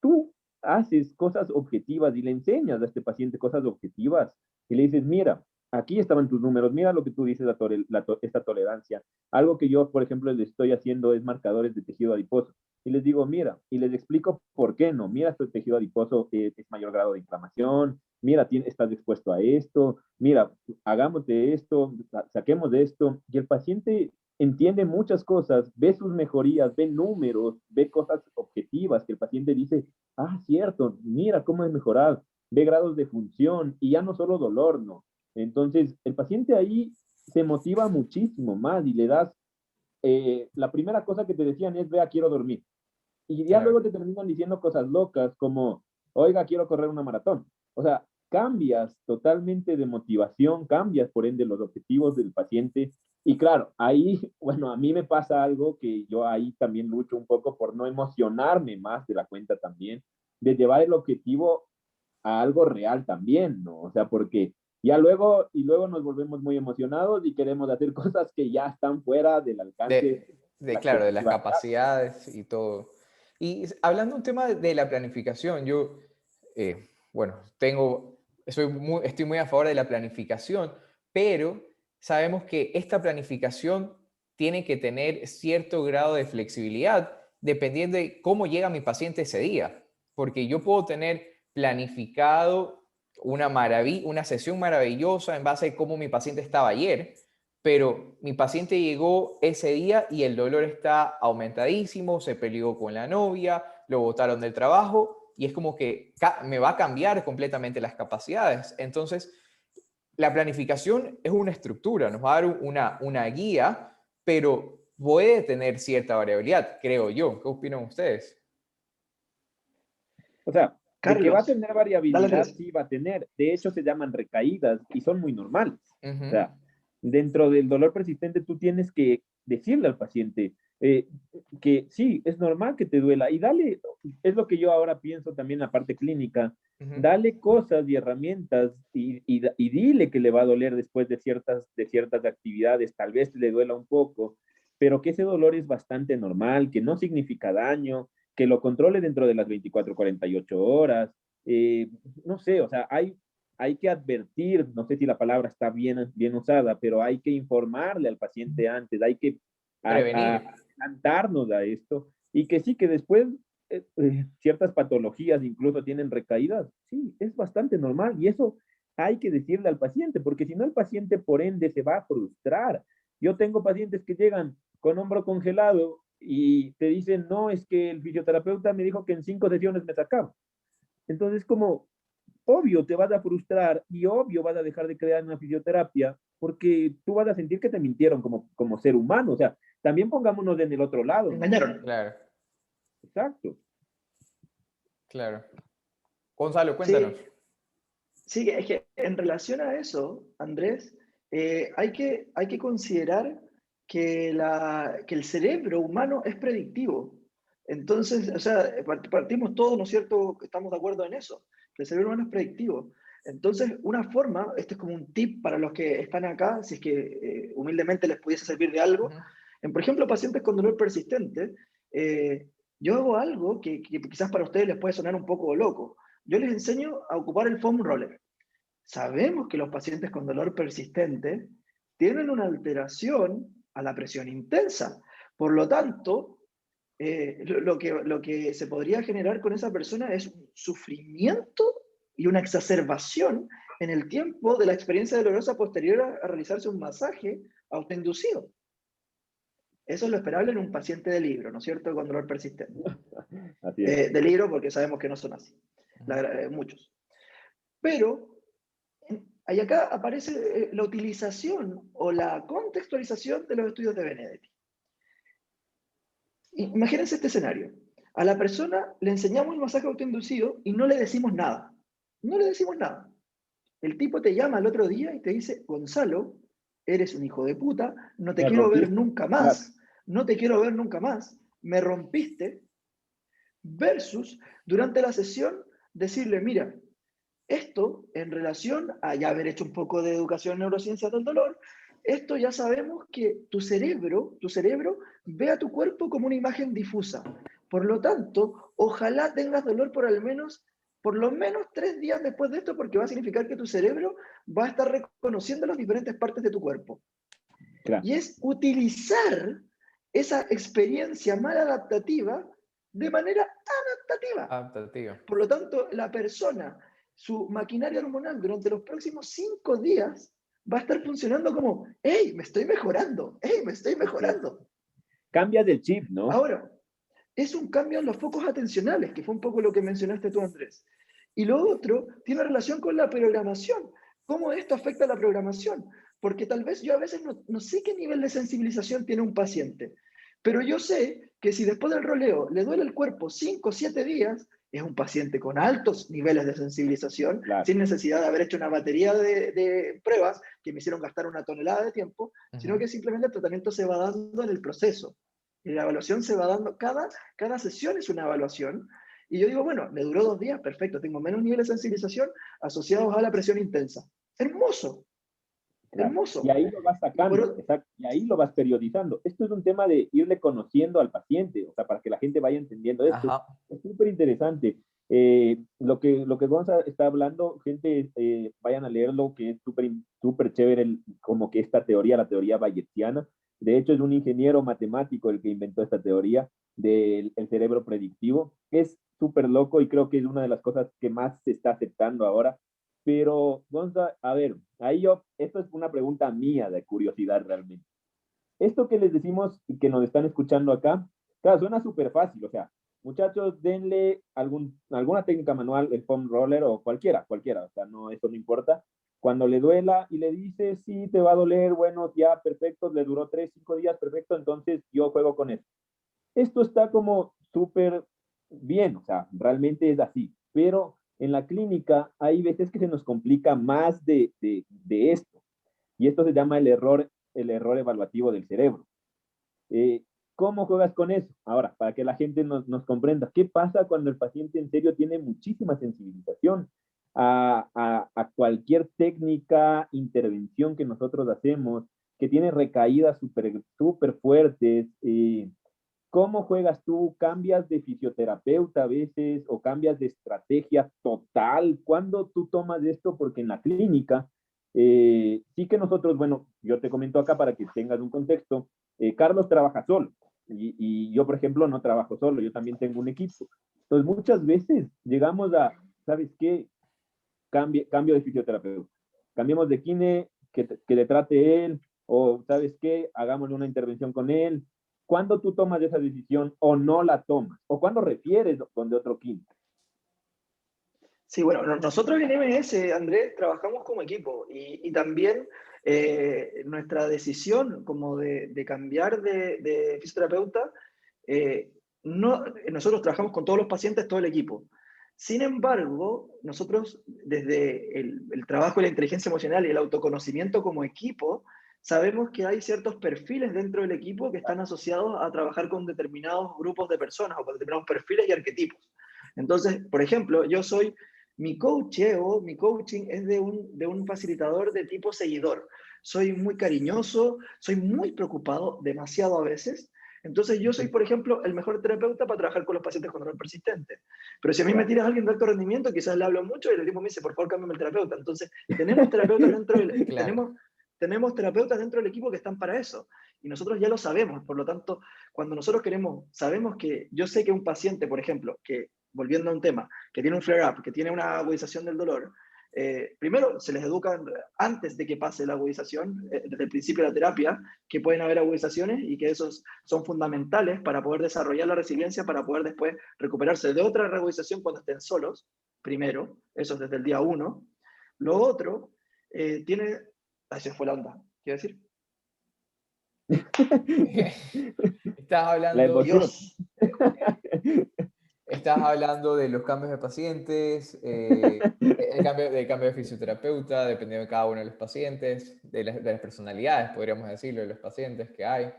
D: tú haces cosas objetivas y le enseñas a este paciente cosas objetivas y le dices, mira, aquí estaban tus números, mira lo que tú dices, esta tolerancia. Algo que yo, por ejemplo, les estoy haciendo es marcadores de tejido adiposo. Y les digo, mira, y les explico por qué no. Mira, este tejido adiposo es mayor grado de inflamación, mira, estás expuesto a esto, mira, hagamos de esto, saquemos de esto. Y el paciente entiende muchas cosas, ve sus mejorías, ve números, ve cosas objetivas que el paciente dice, ah, cierto, mira cómo he mejorado, ve grados de función y ya no solo dolor, no. Entonces, el paciente ahí se motiva muchísimo más y le das, la primera cosa que te decían es, vea, quiero dormir. Y ya
A: Claro.
D: luego te terminan diciendo cosas locas como, oiga, quiero correr una maratón. O sea, cambias totalmente de motivación, cambias por ende los objetivos del paciente. Y claro, ahí, bueno, a mí me pasa algo que yo ahí también lucho un poco por no emocionarme más de la cuenta también, de llevar el objetivo a algo real también, ¿no? O sea, porque ya luego, y luego nos volvemos muy emocionados y queremos hacer cosas que ya están fuera del alcance de la
A: Claro, de las
D: objetividad.
A: capacidades y todo. Y hablando un tema de la planificación, yo, bueno, estoy muy a favor de la planificación, pero sabemos que esta planificación tiene que tener cierto grado de flexibilidad dependiendo de cómo llega mi paciente ese día. Porque yo puedo tener planificado una sesión maravillosa en base a cómo mi paciente estaba ayer, pero mi paciente llegó ese día y el dolor está aumentadísimo, se peleó con la novia, lo botaron del trabajo y es como que me va a cambiar completamente las capacidades. Entonces, la planificación es una estructura, nos va a dar una guía, pero puede tener cierta variabilidad, creo yo. ¿Qué opinan ustedes?
D: O sea, de que va a
C: Carlos,
D: tener
C: dale
D: variabilidad,
C: tres.
D: sí va a tener. De hecho, se llaman recaídas y son muy normales. O
A: Ujú.
D: sea, dentro del dolor persistente, tú tienes que decirle al paciente que sí, es normal que te duela. Y dale, es lo que yo ahora pienso también en la parte clínica,
A: Ujú.
D: dale cosas y herramientas y dile que le va a doler después de ciertas actividades. Tal vez le duela un poco, pero que ese dolor es bastante normal, que no significa daño, que lo controle dentro de las 24, 48 horas. No sé, o sea, hay que advertir, no sé si la palabra está bien usada, pero hay que informarle al paciente antes, hay que
A: Prevenir.
D: adelantarnos a esto y que sí, que después ciertas patologías incluso tienen recaídas, sí, es bastante normal y eso hay que decirle al paciente, porque si no el paciente por ende se va a frustrar. Yo tengo pacientes que llegan con hombro congelado y te dicen, no, es que el fisioterapeuta me dijo que en 5 sesiones me sacaba. Entonces, como obvio te vas a frustrar y obvio vas a dejar de crear una fisioterapia porque tú vas a sentir que te mintieron como ser humano. O sea, también pongámonos en el otro lado,
C: Me
D: ¿no?
C: engañaron.
A: Claro,
D: Exacto.
A: claro. Gonzalo, cuéntanos.
C: Sí, sí, es que en relación a eso, Andrés, hay que considerar que el cerebro humano es predictivo. Entonces, o sea, partimos todos, ¿no es cierto? Estamos de acuerdo en eso, que el cerebro humano es predictivo. Entonces, una forma, este es como un tip para los que están acá, si es que humildemente les pudiese servir de algo.
A: Ujú.
C: En, por ejemplo, pacientes con dolor persistente, yo hago algo que quizás para ustedes les puede sonar un poco loco. Yo les enseño a ocupar el foam roller. Sabemos que los pacientes con dolor persistente tienen una alteración a la presión intensa. Por lo tanto, lo que se podría generar con esa persona es un sufrimiento y una exacerbación en el tiempo de la experiencia dolorosa posterior a realizarse un masaje autoinducido. Eso es lo esperable en un paciente de libro, ¿no es cierto?, con dolor persistente.
D: Así es.
C: De libro porque sabemos que no son así, muchos. Pero ahí acá aparece la utilización o la contextualización de los estudios de Benedetti. Imagínense este escenario. A la persona le enseñamos el masaje autoinducido y no le decimos nada. No le decimos nada. El tipo te llama al otro día y te dice, Gonzalo, eres un hijo de puta, no te
D: Me
C: quiero ver
D: rompiste.
C: nunca
D: Claro.
C: más, no te quiero ver nunca más, me rompiste, versus durante la sesión decirle, mira, esto en relación a ya haber hecho un poco de educación en neurociencias del dolor, esto ya sabemos que tu cerebro ve a tu cuerpo como una imagen difusa. Por lo tanto, ojalá tengas dolor por lo menos 3 días después de esto, porque va a significar que tu cerebro va a estar reconociendo las diferentes partes de tu cuerpo.
D: Claro.
C: Y es utilizar esa experiencia mal adaptativa de manera adaptativa.
A: Adaptativa.
C: Por lo tanto, la persona, su maquinaria hormonal durante los próximos 5 días va a estar funcionando como, hey, me estoy mejorando, hey, me estoy mejorando.
D: Cambias del chip, ¿no?
C: Ahora, es un cambio en los focos atencionales, que fue un poco lo que mencionaste tú, Andrés. Y lo otro tiene relación con la programación. ¿Cómo esto afecta a la programación? Porque tal vez yo a veces no sé qué nivel de sensibilización tiene un paciente, pero yo sé que si después del roleo le duele el cuerpo 5 o 7 días, es un paciente con altos niveles de sensibilización,
D: Claro.
C: sin necesidad de haber hecho una batería de pruebas que me hicieron gastar una tonelada de tiempo, sino que simplemente el tratamiento se va dando en el proceso. Y la evaluación se va dando, cada sesión es una evaluación. Y yo digo, bueno, me duró 2 días, perfecto, tengo menos niveles de sensibilización asociados a la presión intensa. Hermoso,
D: Claro. Y
C: hermoso.
D: ahí lo vas
C: Y
D: sacando, exacto, y ahí lo vas periodizando. Esto es un tema de irle conociendo al paciente, o sea, para que la gente vaya entendiendo esto.
A: Ajá.
D: Es súper interesante. Lo que Gonza está hablando, gente, vayan a leerlo, que es súper chévere, como que esta teoría, la teoría bayesiana. De hecho, es un ingeniero matemático el que inventó esta teoría del cerebro predictivo. Es súper loco y creo que es una de las cosas que más se está aceptando ahora. Pero, Gonza, a ver, esto es una pregunta mía de curiosidad realmente. Esto que les decimos y que nos están escuchando acá, claro, suena súper fácil, o sea, muchachos, denle alguna técnica manual, el foam roller o cualquiera, o sea, no, eso no importa. Cuando le duela y le dice, sí, te va a doler, bueno, ya, perfecto, le duró 3, 5 días, perfecto, entonces yo juego con eso. Esto está como súper bien, o sea, realmente es así, pero en la clínica hay veces que se nos complica más de esto, y esto se llama el error evaluativo del cerebro. Eh, ¿Cómo juegas con eso? Ahora, para que la gente nos comprenda, ¿qué pasa cuando el paciente en serio tiene muchísima sensibilización a cualquier técnica, intervención que nosotros hacemos, que tiene recaídas súper fuertes? ¿Cómo juegas tú? ¿Cambias de fisioterapeuta a veces o cambias de estrategia total? ¿Cuándo tú tomas esto? Porque en la clínica, sí que nosotros, bueno, yo te comento acá para que tengas un contexto, Carlos trabaja solo. Y yo, por ejemplo, no trabajo solo, yo también tengo un equipo. Entonces, muchas veces llegamos a, ¿sabes qué? Cambio de fisioterapeuta. Cambiemos de kine, que le trate él, o ¿sabes qué? Hagámosle una intervención con él. ¿Cuándo tú tomas esa decisión o no la tomas? ¿O cuándo refieres con de otro kine?
C: Sí, bueno, nosotros en MS, Andrés, trabajamos como equipo y también nuestra decisión como de cambiar de fisioterapeuta, eh, no, nosotros trabajamos con todos los pacientes, todo el equipo. Sin embargo, nosotros desde el trabajo de la inteligencia emocional y el autoconocimiento como equipo, sabemos que hay ciertos perfiles dentro del equipo que están asociados a trabajar con determinados grupos de personas o con determinados perfiles y arquetipos. Entonces, por ejemplo, yo soy mi coacheo, mi coaching es de un facilitador de tipo seguidor. Soy muy cariñoso, soy muy preocupado, demasiado a veces. Entonces yo soy, por ejemplo, el mejor terapeuta para trabajar con los pacientes con dolor persistente. Pero si a mí me tiras a alguien de alto rendimiento, quizás le hablo mucho y el tipo me dice, por favor, cámbiame el terapeuta. Entonces, tenemos terapeutas dentro del,
A: Claro.
C: tenemos terapeutas dentro del equipo que están para eso. Y nosotros ya lo sabemos. Por lo tanto, cuando nosotros sabemos que yo sé que un paciente, por ejemplo, que volviendo a un tema, que tiene un flare-up, que tiene una agudización del dolor, primero se les educa antes de que pase la agudización, desde el principio de la terapia, que pueden haber agudizaciones y que esos son fundamentales para poder desarrollar la resiliencia, para poder después recuperarse de otra reagudización cuando estén solos, primero, eso es desde el día 1. Lo otro, tiene... Ahí se fue la onda, quiero decir.
A: Estás
D: La
A: hablando,
D: emoción.
C: Dios.
A: estás hablando de los cambios de pacientes, del cambio de fisioterapeuta, dependiendo de cada uno de los pacientes, de las personalidades, podríamos decirlo, de los pacientes que hay.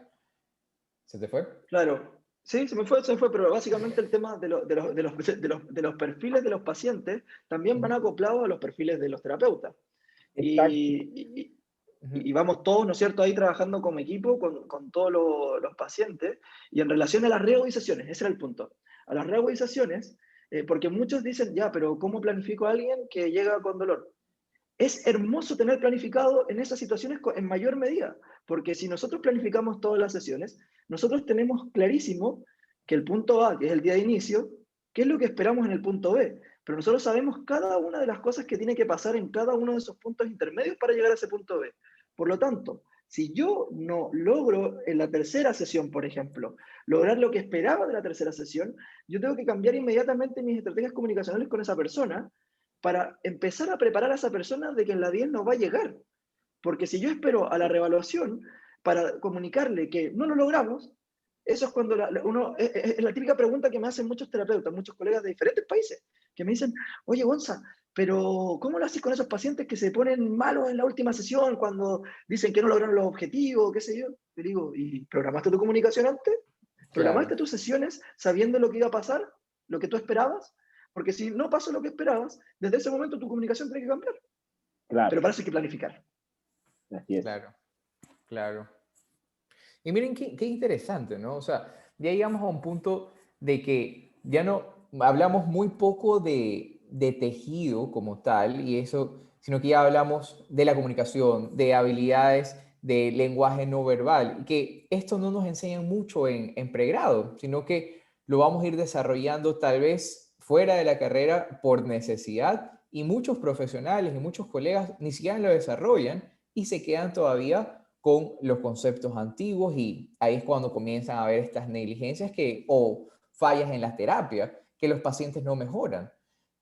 A: ¿Se te fue?
C: Claro, sí, se me fue, pero básicamente el tema de los perfiles de los pacientes también van acoplados a los perfiles de los terapeutas.
D: Exacto.
A: Ujú.
C: Y vamos todos, ¿no es cierto?, ahí trabajando como equipo con todos los pacientes. Y en relación a las reagudizaciones, ese era el punto. A las reagudizaciones, porque muchos dicen, ya, pero ¿cómo planifico a alguien que llega con dolor? Es hermoso tener planificado en esas situaciones en mayor medida, porque si nosotros planificamos todas las sesiones, nosotros tenemos clarísimo que el punto A, que es el día de inicio, qué es lo que esperamos en el punto B, pero nosotros sabemos cada una de las cosas que tiene que pasar en cada uno de esos puntos intermedios para llegar a ese punto B. Por lo tanto, si yo no logro en la tercera sesión, por ejemplo, lograr lo que esperaba de la tercera sesión, yo tengo que cambiar inmediatamente mis estrategias comunicacionales con esa persona para empezar a preparar a esa persona de que en la 10 no va a llegar. Porque si yo espero a la reevaluación para comunicarle que no lo logramos, eso es cuando es la típica pregunta que me hacen muchos terapeutas, muchos colegas de diferentes países, que me dicen, oye, Gonza, pero ¿cómo lo haces con esos pacientes que se ponen malos en la última sesión cuando dicen que no lograron los objetivos, qué sé yo? Le digo, ¿y programaste tu comunicación antes?
A: Claro,
C: ¿Programaste tus sesiones sabiendo lo que iba a pasar? ¿Lo que tú esperabas? Porque si no pasó lo que esperabas, desde ese momento tu comunicación tiene que cambiar.
D: Claro,
C: Pero para eso hay que planificar.
D: así es.
A: claro, claro. Y miren qué interesante, ¿no? O sea, ya llegamos a un punto de que ya no hablamos muy poco de tejido como tal, y eso, sino que ya hablamos de la comunicación, de habilidades de lenguaje no verbal, y que esto no nos enseñan mucho en pregrado, sino que lo vamos a ir desarrollando tal vez fuera de la carrera por necesidad, y muchos profesionales y muchos colegas ni siquiera lo desarrollan y se quedan todavía con los conceptos antiguos, y ahí es cuando comienzan a haber estas negligencias o fallas en la terapia, que los pacientes no mejoran.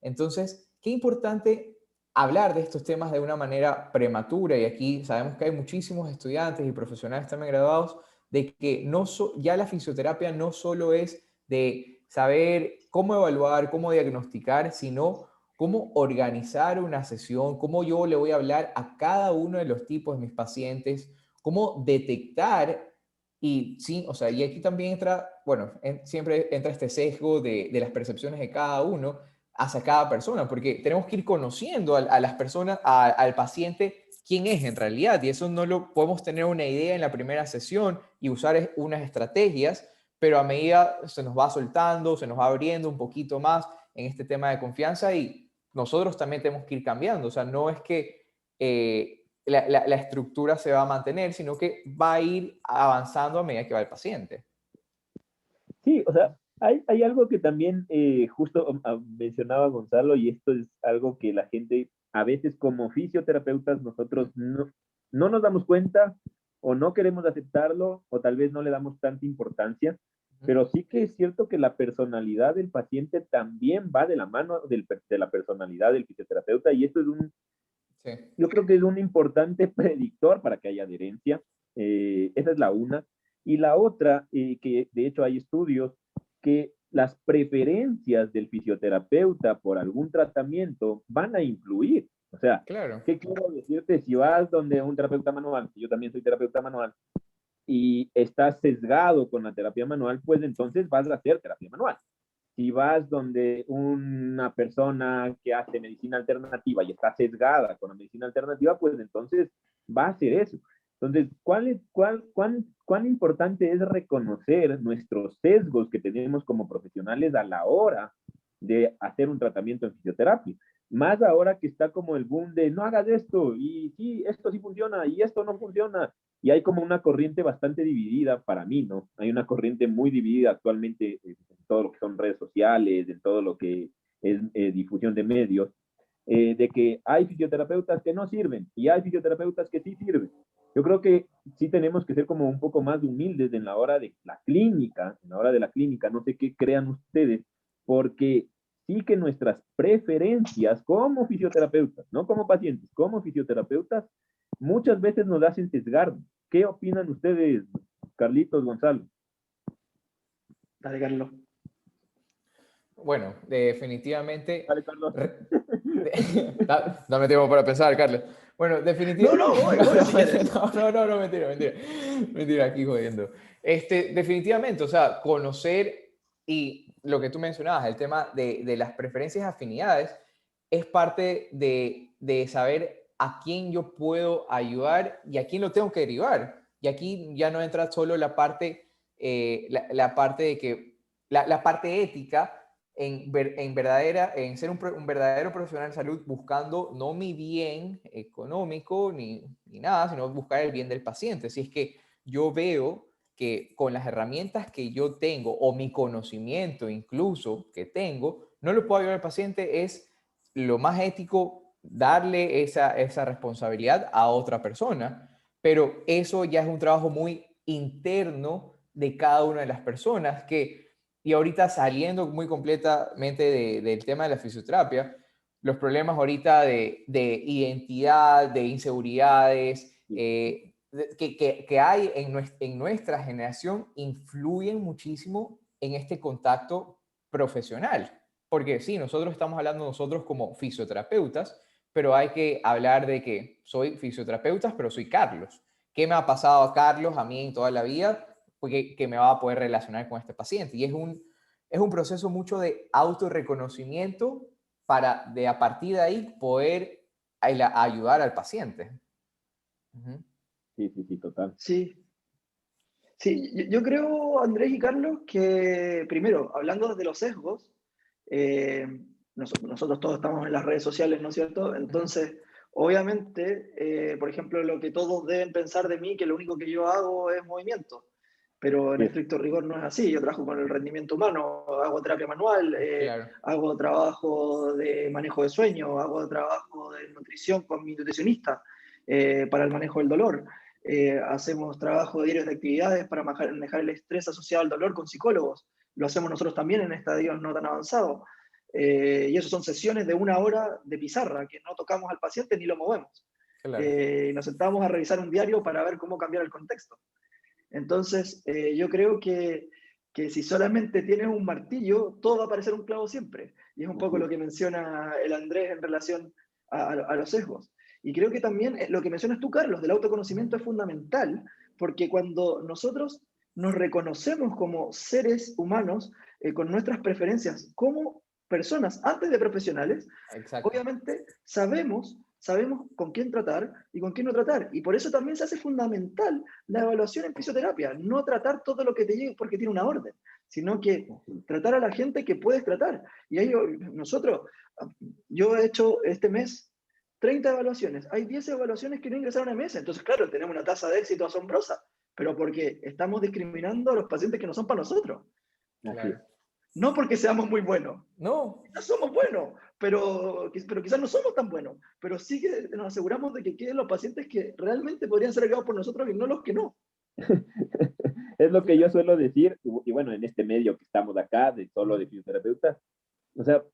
A: Entonces, qué importante hablar de estos temas de una manera prematura, y aquí sabemos que hay muchísimos estudiantes y profesionales también graduados, de que ya la fisioterapia no solo es de saber cómo evaluar, cómo diagnosticar, sino cómo organizar una sesión, cómo yo le voy a hablar a cada uno de los tipos de mis pacientes, cómo detectar. Y sí, o sea, y aquí también entra, bueno, siempre entra este sesgo de las percepciones de cada uno hacia cada persona, porque tenemos que ir conociendo a las personas, al paciente, quién es en realidad, y eso no lo podemos tener una idea en la primera sesión y usar unas estrategias, pero a medida se nos va soltando, se nos va abriendo un poquito más en este tema de confianza, y nosotros también tenemos que ir cambiando. O sea, no es que la estructura se va a mantener, sino que va a ir avanzando a medida que va el paciente.
D: Sí, o sea, hay algo que también justo mencionaba Gonzalo, y esto es algo que la gente, a veces como fisioterapeutas, nosotros no nos damos cuenta o no queremos aceptarlo o tal vez no le damos tanta importancia, pero sí que es cierto que la personalidad del paciente también va de la mano de la personalidad del fisioterapeuta, y esto es
A: Sí,
D: yo creo que es un importante predictor para que haya adherencia. Esa es la una. Y la otra, que de hecho hay estudios que las preferencias del fisioterapeuta por algún tratamiento van a influir. O sea,
A: claro.
D: ¿qué quiero decirte? Si vas donde un terapeuta manual, yo también soy terapeuta manual, y estás sesgado con la terapia manual, pues entonces vas a hacer terapia manual. Si vas donde una persona que hace medicina alternativa y está sesgada con la medicina alternativa, pues entonces va a hacer eso. Entonces, ¿cuán importante es reconocer nuestros sesgos que tenemos como profesionales a la hora de hacer un tratamiento en fisioterapia? Más ahora que está como el boom de no hagas esto, y sí, esto sí funciona, y esto no funciona. Y hay como una corriente bastante dividida para mí, ¿no? Hay una corriente muy dividida actualmente en todo lo que son redes sociales, en todo lo que es difusión de medios, de que hay fisioterapeutas que no sirven y hay fisioterapeutas que sí sirven. Yo creo que sí tenemos que ser como un poco más humildes en la hora de la clínica, en la hora de la clínica, no sé qué crean ustedes, porque sí que nuestras preferencias como fisioterapeutas, no como pacientes, como fisioterapeutas, muchas veces nos hacen sesgar. ¿Qué opinan ustedes, Carlitos, Gonzalo?
C: Dale, Carlos.
A: Bueno, definitivamente.
D: Dale, Carlos.
A: Dame tiempo para pensar, Carlos. Bueno, definitivamente.
C: No, voy si quieres.
A: No, mentira, mentira. Mentira, aquí jodiendo. Definitivamente, o sea, conocer y lo que tú mencionabas, el tema de las preferencias y afinidades, es parte de saber a quién yo puedo ayudar y a quién lo tengo que derivar. Y aquí ya no entra solo la parte, la parte de que, la parte ética en ser un verdadero profesional de salud buscando no mi bien económico ni nada, sino buscar el bien del paciente. Si es que yo veo que con las herramientas que yo tengo o mi conocimiento incluso que tengo, no le puedo ayudar al paciente, es lo más ético darle esa responsabilidad a otra persona, pero eso ya es un trabajo muy interno de cada una de las personas y ahorita saliendo muy completamente del tema de la fisioterapia, los problemas ahorita de identidad, de inseguridades que hay en nuestra generación influyen muchísimo en este contacto profesional. Porque sí, nosotros estamos hablando nosotros como fisioterapeutas, pero hay que hablar de que soy fisioterapeuta, pero soy Carlos. ¿Qué me ha pasado a Carlos, a mí en toda la vida? Que me va a poder relacionar con este paciente. Y es un proceso mucho de autorreconocimiento para de a partir de ahí poder ayudar al paciente. Uh-huh.
D: Sí, total.
C: Sí, sí, yo creo, Andrés y Carlos, que primero, hablando de los sesgos, eh, nosotros todos estamos en las redes sociales, ¿no es cierto? Entonces, obviamente, por ejemplo, lo que todos deben pensar de mí, que lo único que yo hago es movimiento, pero en
D: Sí.
C: estricto rigor no es así. Yo trabajo con el rendimiento humano, hago terapia manual,
A: Claro.
C: hago trabajo de manejo de sueño, hago trabajo de nutrición con mi nutricionista para el manejo del dolor. Hacemos trabajo diarios de actividades para manejar el estrés asociado al dolor con psicólogos. Lo hacemos nosotros también en estadios no tan avanzados. Y eso son sesiones de 1 hora de pizarra, que no tocamos al paciente ni lo movemos.
A: Claro.
C: Nos sentamos a revisar un diario para ver cómo cambiar el contexto. Entonces, yo creo que si solamente tienes un martillo, todo va a parecer un clavo siempre. Y es un poco lo que menciona el Andrés en relación a los sesgos. Y creo que también lo que mencionas tú, Carlos, del autoconocimiento es fundamental, porque cuando nosotros nos reconocemos como seres humanos, con nuestras preferencias como personas antes de profesionales,
A: Exacto.
C: obviamente sabemos con quién tratar y con quién no tratar. Y por eso también se hace fundamental la evaluación en fisioterapia. No tratar todo lo que te llegue porque tiene una orden, sino que tratar a la gente que puedes tratar. Y ahí yo he hecho este mes 30 evaluaciones. Hay 10 evaluaciones que no ingresaron a MS. Entonces, claro, tenemos una tasa de éxito asombrosa, pero porque estamos discriminando a los pacientes que no son para nosotros.
D: Ok.
A: Claro.
C: No porque seamos muy buenos.
A: No,
C: Quizás somos buenos, pero quizás no somos tan buenos. Pero sí que nos aseguramos de que queden los pacientes que realmente podrían ser ayudados por nosotros y no los que no.
D: Es lo que yo suelo decir, y bueno, en este medio que estamos acá, de solo de fisioterapeutas, o sea,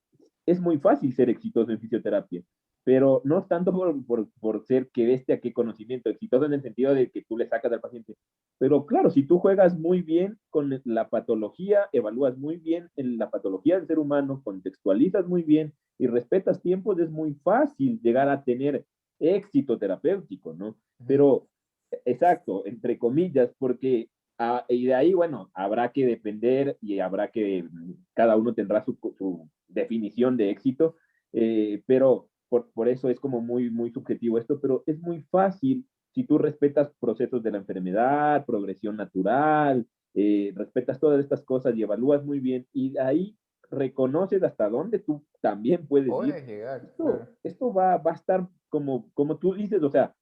D: es muy fácil ser exitoso en fisioterapia, pero no tanto por ser que bestia, qué conocimiento, exitoso en el sentido de que tú le sacas al paciente. Pero claro, si tú juegas muy bien con la patología, evalúas muy bien en la patología del ser humano, contextualizas muy bien y respetas tiempos, es muy fácil llegar a tener éxito terapéutico, ¿no? Pero, exacto, entre comillas, porque y de ahí, bueno, habrá que depender y habrá que, cada uno tendrá su definición de éxito, pero por eso es como muy subjetivo esto, pero es muy fácil si tú respetas procesos de la enfermedad, progresión natural, respetas todas estas cosas y evalúas muy bien, y de ahí reconoces hasta dónde tú también puedes ir.
A: puedes llegar,
D: Esto,
A: claro.
D: esto va a estar como tú dices, o sea,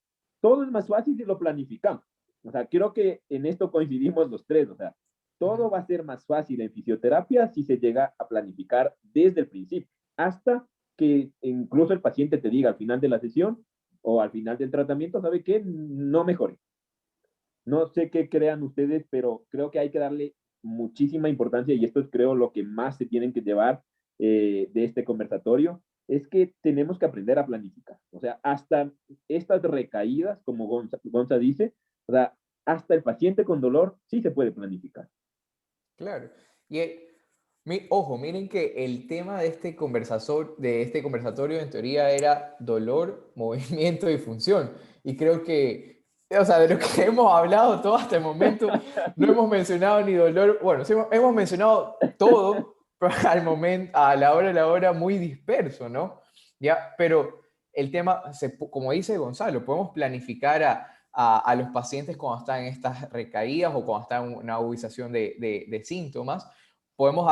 D: todo es más fácil si lo planificamos. O sea, creo que en esto coincidimos los tres, o sea, todo va a ser más fácil en fisioterapia si se llega a planificar desde el principio, hasta que incluso el paciente te diga al final de la sesión o al final del tratamiento, ¿sabe qué? No mejore. No sé qué crean ustedes, pero creo que hay que darle muchísima importancia y esto es creo lo que más se tienen que llevar de este conversatorio, es que tenemos que aprender a planificar. O sea, hasta estas recaídas, como Gonza dice, o sea, hasta el paciente con dolor sí se puede planificar.
A: Claro. Y ojo, miren que el tema de este conversatorio en teoría era dolor, movimiento y función. Y creo que, o sea, de lo que hemos hablado todo hasta el momento, no hemos mencionado ni dolor, bueno, sí hemos mencionado todo, pero al momento, a la hora, muy disperso, ¿no? Ya, pero el tema, como dice Gonzalo, podemos planificar a los pacientes cuando están en estas recaídas o cuando están en una agudización de síntomas. Podemos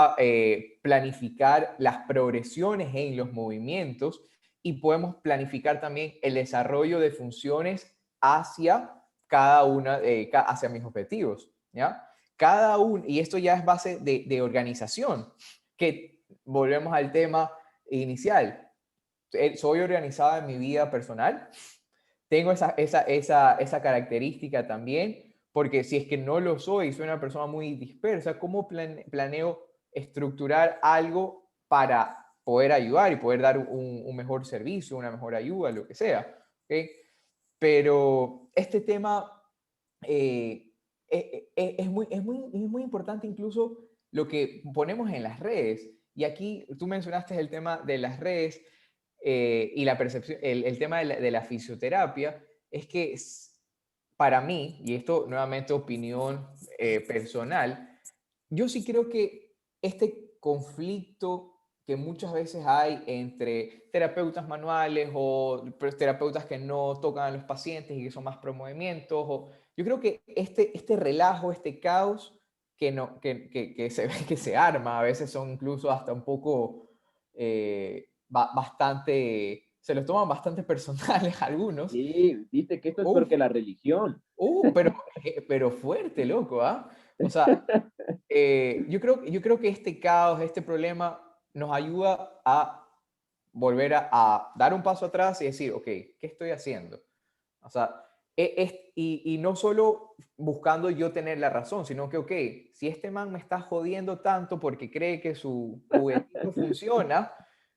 A: planificar las progresiones en los movimientos y podemos planificar también el desarrollo de funciones hacia cada una, hacia mis objetivos, ¿ya? Cada uno, y esto ya es base de organización, que volvemos al tema inicial. Soy organizada en mi vida personal, tengo esa característica también, porque si es que no lo soy una persona muy dispersa, ¿cómo planeo estructurar algo para poder ayudar y poder dar un mejor servicio, una mejor ayuda, lo que sea? ¿Okay? Pero este tema es muy importante incluso lo que ponemos en las redes. Y aquí tú mencionaste el tema de las redes y la percepción, el tema de la fisioterapia, es que para mí, y esto nuevamente opinión personal, yo sí creo que este conflicto que muchas veces hay entre terapeutas manuales o terapeutas que no tocan a los pacientes y que son más pro movimientos, yo creo que este relajo, este caos que, no, que se ve que se arma, a veces son incluso hasta un poco bastante, se los toman bastante personales algunos.
D: Sí, dice que esto es peor
A: Uf,
D: que la religión.
A: pero fuerte, loco, ¿ah? O sea, yo creo que este caos, este problema, nos ayuda a volver a dar un paso atrás y decir, ok, ¿qué estoy haciendo? O sea, y no solo buscando yo tener la razón, sino que, ok, si este man me está jodiendo tanto porque cree que su juguetito funciona,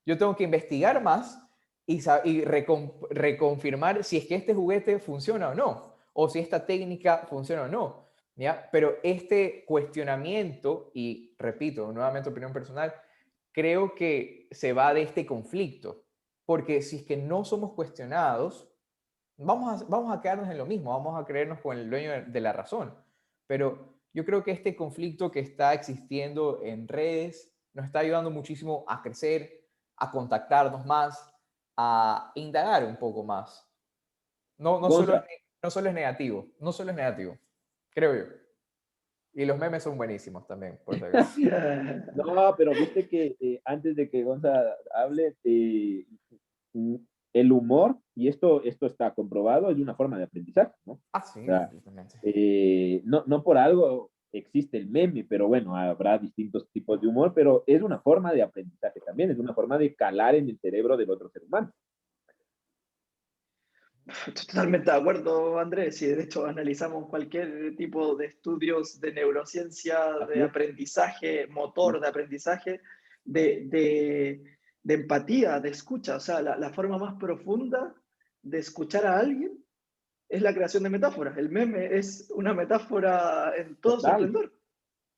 A: yo tengo que investigar más y reconfirmar si es que este juguete funciona o no, o si esta técnica funciona o no. ¿Ya? Pero este cuestionamiento, y repito, nuevamente opinión personal, creo que se va de este conflicto, porque si es que no somos cuestionados, vamos a quedarnos en lo mismo, vamos a creernos con el dueño de la razón. Pero yo creo que este conflicto que está existiendo en redes nos está ayudando muchísimo a crecer, a contactarnos más, a indagar un poco más. No, no solo,
D: Gonza,
A: no solo es negativo, no solo es negativo, creo yo. Y los memes son buenísimos también, por si acaso.
D: no, pero viste que antes de que Gonza hable, mm, el humor, y esto está comprobado, es una forma de aprendizaje, ¿no? O
A: Ah, sí,
D: sea,
A: completamente.
D: no por algo, existe el meme, pero bueno, habrá distintos tipos de humor, pero es una forma de aprendizaje también, es una forma de calar en el cerebro del otro ser humano.
C: Totalmente de acuerdo, Andrés. Si de hecho analizamos cualquier tipo de estudios de neurociencia,
D: Así
C: de
D: es.
C: aprendizaje, motor de aprendizaje, de empatía, de escucha, o sea, la forma más profunda de escuchar a alguien es la creación de metáforas. El meme es una metáfora en todo su
D: Total,
C: esplendor.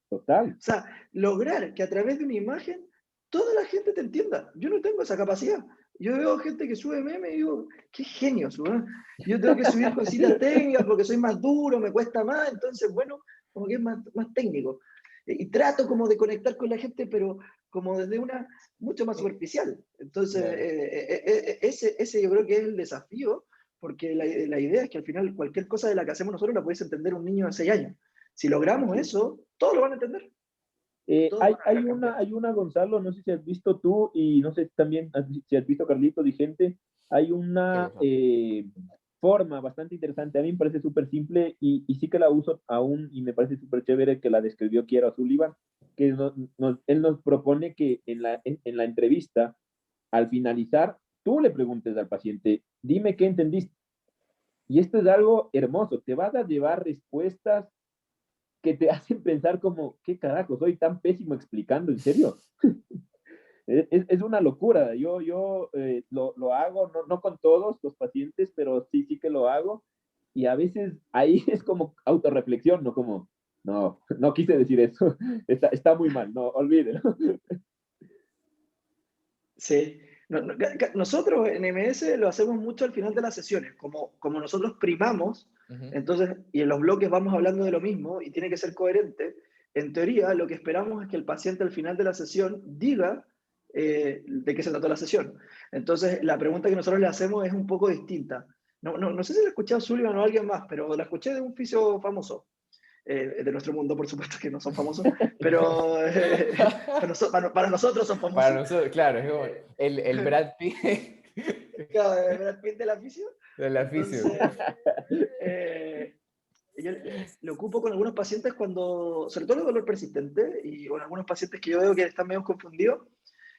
D: total.
C: O sea, lograr que a través de una imagen toda la gente te entienda. Yo no tengo esa capacidad. Yo veo gente que sube memes y digo, qué genios, ¿no? Yo tengo que subir cositas técnicas porque soy más duro, me cuesta más, entonces, bueno, como que es más técnico. Y trato como de conectar con la gente, pero como desde una mucho más superficial. Entonces,
A: Claro.
C: ese yo creo que es el desafío, porque la idea es que al final cualquier cosa de la que hacemos nosotros la puede entender un niño de 6 años. Si logramos eso, todos lo van a entender. Todos
D: Hay,
C: van a cambiar.
D: hay una, Gonzalo, no sé si has visto tú y no sé también si has visto Carlito, Vigente, hay
A: ¿Qué
D: una
A: cosa?
D: forma bastante interesante, a mí me parece súper simple y sí que la uso aún y me parece súper chévere que la describió Kiera Sullivan, que él nos propone que en la entrevista, al finalizar, tú le preguntes al paciente, dime qué entendiste. Y esto es algo hermoso, te vas a llevar respuestas que te hacen pensar como, ¿qué carajo? Soy tan pésimo explicando, ¿en serio? Es una locura. Yo lo hago, no con todos los pacientes, pero sí que lo hago. Y a veces ahí es como autorreflexión, ¿no? Como, no quise decir eso. Está muy mal, no, olvídelo.
C: Sí. Nosotros en MS lo hacemos mucho al final de las sesiones. Como nosotros primamos,
A: Ujú.
C: entonces, y en los bloques vamos hablando de lo mismo y tiene que ser coherente, en teoría lo que esperamos es que el paciente al final de la sesión diga de qué se trató la sesión. Entonces, la pregunta que nosotros le hacemos es un poco distinta. No sé si la escuché a Sullivan o a alguien más, pero la escuché de un fisio famoso. De nuestro mundo, por supuesto que no son famosos, pero para nosotros son
A: Para
C: famosos.
A: nosotros, claro, es como
C: Eh,
A: el Brad Pitt
C: Brad Pitt del aficio.
A: del aficio.
C: Entonces, eh, yo lo ocupo con algunos pacientes cuando, sobre todo el dolor persistente, y con algunos pacientes que yo veo que están medio confundidos,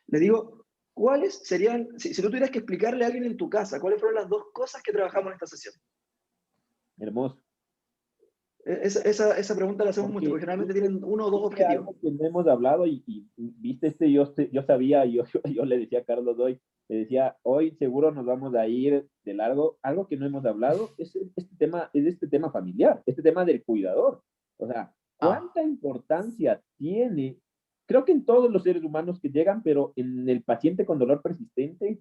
C: les digo, ¿cuáles serían, si tú tuvieras que explicarle a alguien en tu casa, cuáles fueron las dos cosas que trabajamos en esta sesión?
D: Hermoso.
C: Esa pregunta la hacemos mucho,
D: Porque
C: porque generalmente tienen uno o dos
D: viste
C: objetivos.
D: algo que no hemos hablado y viste yo sabía, yo le decía a Carlos hoy, le decía, hoy seguro nos vamos a ir de largo, algo que no hemos hablado es este tema familiar, este tema del cuidador. O sea,
A: Ah,
D: ¿cuánta importancia tiene? Creo que en todos los seres humanos que llegan, pero en el paciente con dolor persistente,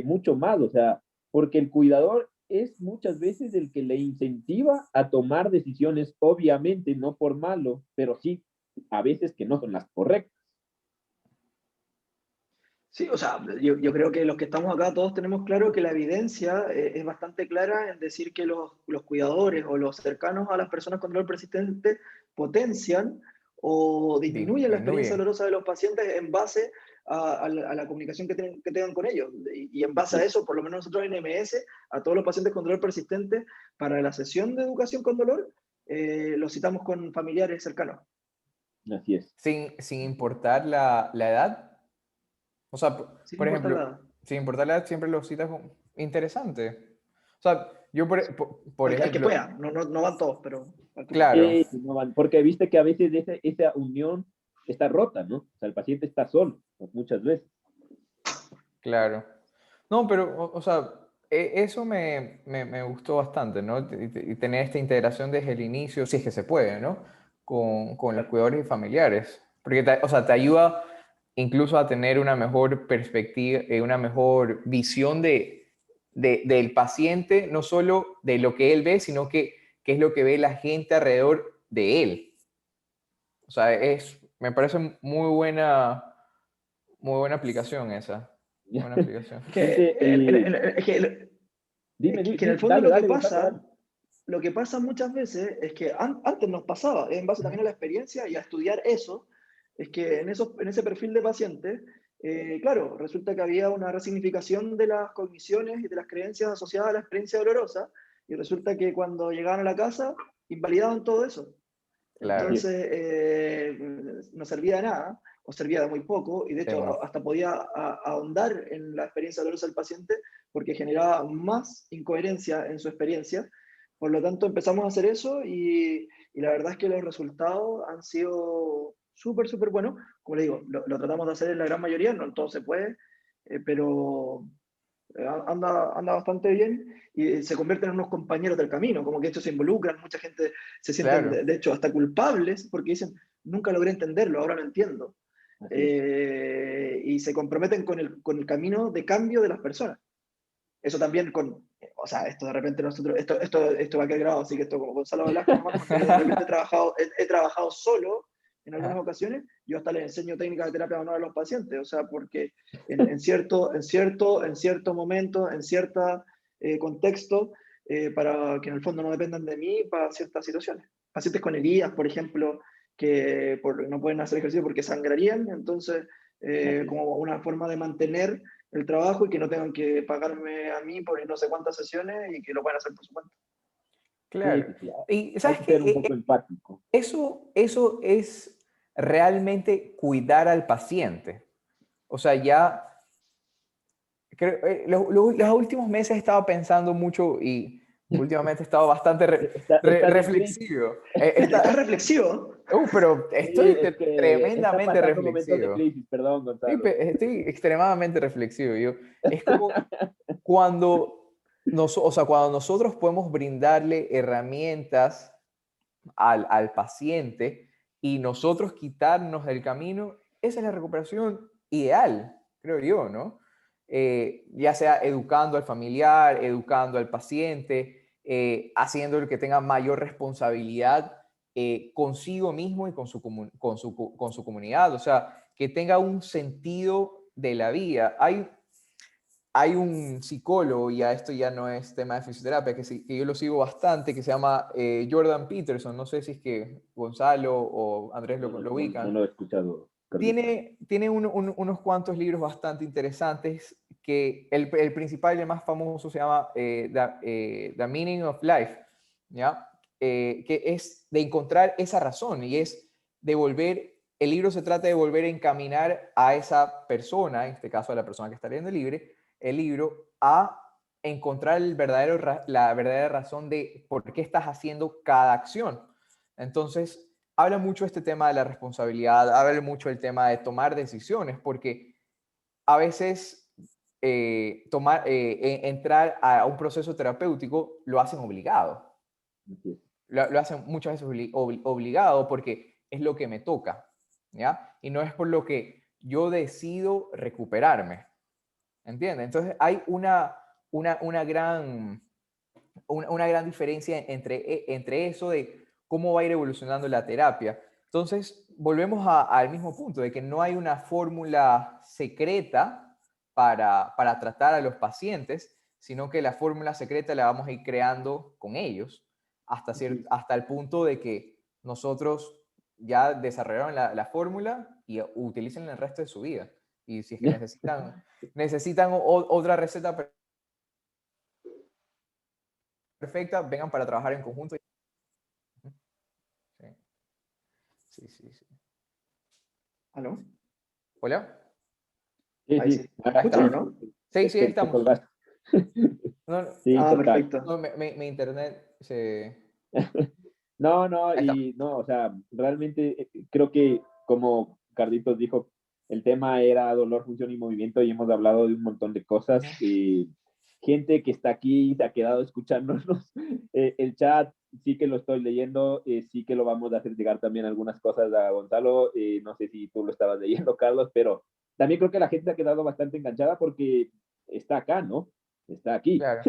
D: mucho más, o sea, porque el cuidador es muchas veces el que le incentiva a tomar decisiones, obviamente no por malo, pero sí a veces que no son las correctas.
C: Sí, o sea, yo creo que los que estamos acá todos tenemos claro que la evidencia es bastante clara en decir que los cuidadores o los cercanos a las personas con dolor persistente potencian o disminuyen la experiencia
A: disminuye.
C: dolorosa de los pacientes en base a la comunicación que tengan con ellos. Y en base a eso, por lo menos nosotros en MS, a todos los pacientes con dolor persistente, para la sesión de educación con dolor, los citamos con familiares cercanos.
D: Así es.
A: Sin importar la edad. O sea,
C: Sin
A: por
C: importar la
A: ejemplo,
C: edad.
A: sin importar la edad, siempre lo citas como interesante. O sea, yo, por
C: Al que
A: ejemplo,
C: pueda, no van todos, pero al que pueda.
A: claro,
D: No van, porque viste que a veces esa unión está rota, ¿no? O sea, el paciente está solo, ¿no? Muchas veces.
A: claro. No, pero, o sea, eso me gustó bastante, ¿no? Y tener esta integración desde el inicio, si es que se puede, ¿no? Con los cuidadores y familiares. Porque, o sea, te ayuda incluso a tener una mejor perspectiva, una mejor visión del paciente, no solo de lo que él ve, sino que qué es lo que ve la gente alrededor de él. O sea, me parece muy buena aplicación esa. Muy buena aplicación.
C: Que,
D: Gente,
C: es que,
D: dime,
C: que en el fondo
D: dale, dale, Gonzalo, dale.
C: lo que pasa muchas veces es que antes nos pasaba, en base también a la experiencia y a estudiar eso, es que en ese perfil de paciente, claro, resulta que había una resignificación de las cogniciones y de las creencias asociadas a la experiencia dolorosa, y resulta que cuando llegaban a la casa, invalidaban todo eso.
A: Claro.
C: Entonces, no servía de nada, o servía de muy poco, y de hecho
A: Sí.
C: hasta podía ahondar en la experiencia dolorosa del paciente porque generaba más incoherencia en su experiencia. Por lo tanto, empezamos a hacer eso y la verdad es que los resultados han sido súper, súper buenos. Como le digo, lo tratamos de hacer en la gran mayoría, no en todo se puede, pero anda bastante bien y se convierten en unos compañeros del camino, como que estos se involucran, mucha gente se sienten,
A: Claro.
C: de hecho, hasta culpables porque dicen, nunca logré entenderlo, ahora lo entiendo. Y se comprometen con el camino de cambio de las personas. Eso también o sea, esto de repente nosotros, esto va a quedar grabado, así que esto como Gonzalo Velasco, nomás, cuando yo de repente he trabajado solo en algunas
A: Ajá.
C: ocasiones, yo hasta les enseño técnicas de terapia manual a los pacientes, o sea, porque en cierto momento, en cierto contexto, para que en el fondo no dependan de mí para ciertas situaciones. Pacientes con heridas, por ejemplo, que no pueden hacer ejercicio porque sangrarían, entonces, como una forma de mantener el trabajo y que no tengan que pagarme a mí por no sé cuántas sesiones y que lo puedan hacer por su cuenta.
A: Claro.
D: Sí.
A: Y
D: Hay
A: sabes
D: que ser un
A: que
D: poco empático.
A: eso es realmente cuidar al paciente. O sea, ya creo, los últimos meses he estado pensando mucho y últimamente he estado bastante
D: Estás en crisis.
A: reflexivo.
C: ¿Estás reflexivo?
A: Pero
D: Sí,
A: estoy
D: es que está
A: tremendamente
D: pasando momentos de
A: reflexivo.
D: crisis, perdón,
A: Sí,
D: Gonzalo.
A: estoy extremadamente reflexivo. Es como cuando, o sea, cuando nosotros podemos brindarle herramientas al paciente y nosotros quitarnos del camino, esa es la recuperación ideal, creo yo, ¿no? Ya sea educando al familiar, educando al paciente, haciendo el que tenga mayor responsabilidad consigo mismo y con su comunidad, o sea, que tenga un sentido de la vida. Hay un psicólogo, y a esto ya no es tema de fisioterapia, que yo lo sigo bastante, que se llama Jordan Peterson. No sé si es que Gonzalo o Andrés lo
D: No
A: ubican.
D: lo he escuchado, Carlitos.
A: Tiene unos cuantos libros bastante interesantes, que el principal y el más famoso se llama The Meaning of Life, ¿ya? Que es de encontrar esa razón y es el libro se trata de volver a encaminar a esa persona, en este caso a la persona que está leyendo el libro, a encontrar la verdadera razón de por qué estás haciendo cada acción. Entonces, habla mucho este tema de la responsabilidad, habla mucho del tema de tomar decisiones, porque a veces entrar a un proceso terapéutico lo hacen obligado.
D: Así es.
A: Lo hacen muchas veces obligado porque es lo que me toca, ¿ya? Y no es por lo que yo decido recuperarme, ¿entiendes? Entonces hay una gran diferencia entre eso de cómo va a ir evolucionando la terapia. Entonces, volvemos al mismo punto de que no hay una fórmula secreta para tratar a los pacientes, sino que la fórmula secreta la vamos a ir creando con ellos hasta el punto de que nosotros ya desarrollaron la fórmula y utilicen el resto de su vida. Y si es que necesitan otra receta perfecta, vengan para trabajar en conjunto. Sí.
C: ¿Aló?
A: ¿Hola?
C: Ahí sí. ¿Me
A: Ahí
C: escuchan o
A: estamos.
C: no?
A: Sí,
D: Es
A: ahí
D: que te
A: estamos.
D: colgaste.
A: No,
D: Sí, total.
C: Perfecto.
A: no, mi internet se...
D: No,
A: Ahí está.
D: y no, o sea, realmente creo que como Carlitos dijo, el tema era dolor, función y movimiento y hemos hablado de un montón de cosas. Gente que está aquí se ha quedado escuchándonos. El chat sí que lo estoy leyendo, sí que lo vamos a hacer llegar también algunas cosas a Gonzalo. No sé si tú lo estabas leyendo, Carlos, pero también creo que la gente se ha quedado bastante enganchada porque está acá, ¿no? Está aquí.
A: Claro.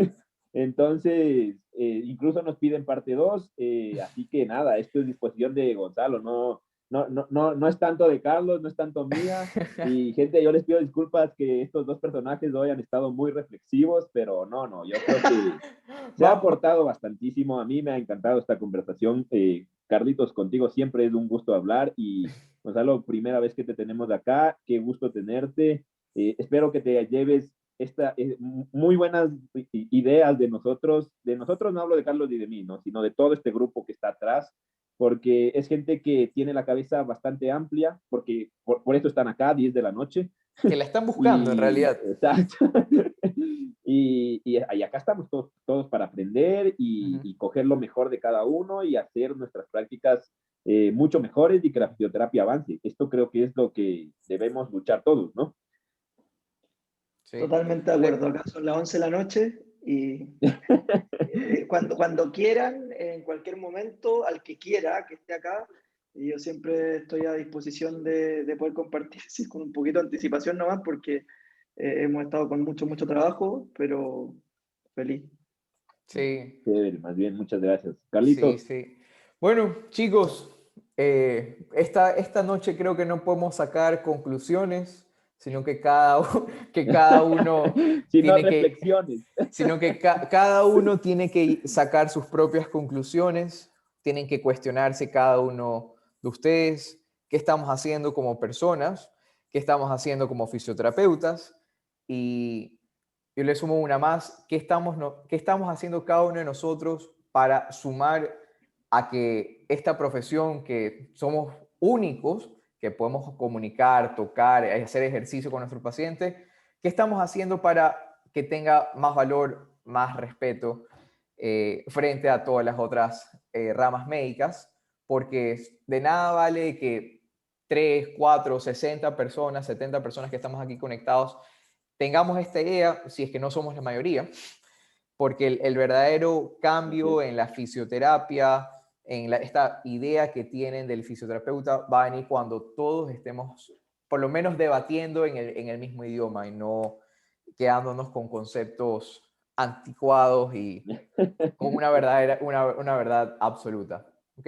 D: Entonces, incluso nos piden parte 2, así que nada, esto es disposición de Gonzalo, no es tanto de Carlos, no es tanto mía, y gente, yo les pido disculpas que estos dos personajes hoy han estado muy reflexivos, pero no, yo creo que se ha aportado bastantísimo, a mí me ha encantado esta conversación, Carlitos, contigo siempre es un gusto hablar, y Gonzalo, primera vez que te tenemos acá, qué gusto tenerte, espero que te lleves muy buenas ideas de nosotros no hablo de Carlos y de mí, ¿no? Sino de todo este grupo que está atrás, porque es gente que tiene la cabeza bastante amplia, porque por eso están acá, 10 de la noche.
A: Que la están buscando en realidad.
D: Exacto. Y acá estamos todos para aprender y coger lo mejor de cada uno y hacer nuestras prácticas mucho mejores y que la fisioterapia avance. Esto creo que es lo que debemos luchar todos, ¿no?
A: Sí.
C: Totalmente de acuerdo. Acá son las 11 de la noche y cuando quieran, en cualquier momento, al que quiera que esté acá, y yo siempre estoy a disposición de poder compartir, sí, con un poquito de anticipación nomás, porque hemos estado con mucho trabajo, pero feliz.
A: Sí,
D: Más bien, muchas gracias.
A: sí,
D: Carlitos.
A: sí. Bueno, chicos, esta noche creo que no podemos sacar conclusiones, sino que cada uno
D: Si no,
A: tiene que,
D: reflexiones.
A: sino que cada uno tiene que sacar sus propias conclusiones, tienen que cuestionarse cada uno de ustedes, qué estamos haciendo como personas, qué estamos haciendo como fisioterapeutas, y yo le sumo una más, qué estamos haciendo cada uno de nosotros para sumar a que esta profesión, que somos únicos, que podemos comunicar, tocar, hacer ejercicio con nuestros pacientes, qué estamos haciendo para que tenga más valor, más respeto frente a todas las otras ramas médicas, porque de nada vale que 3, 4, 60 personas, 70 personas que estamos aquí conectados tengamos esta idea, si es que no somos la mayoría, porque el verdadero cambio en la fisioterapia, en esta idea que tienen del fisioterapeuta, va a venir cuando todos estemos por lo menos debatiendo en el mismo idioma y no quedándonos con conceptos anticuados y con una verdad absoluta. ¿Ok?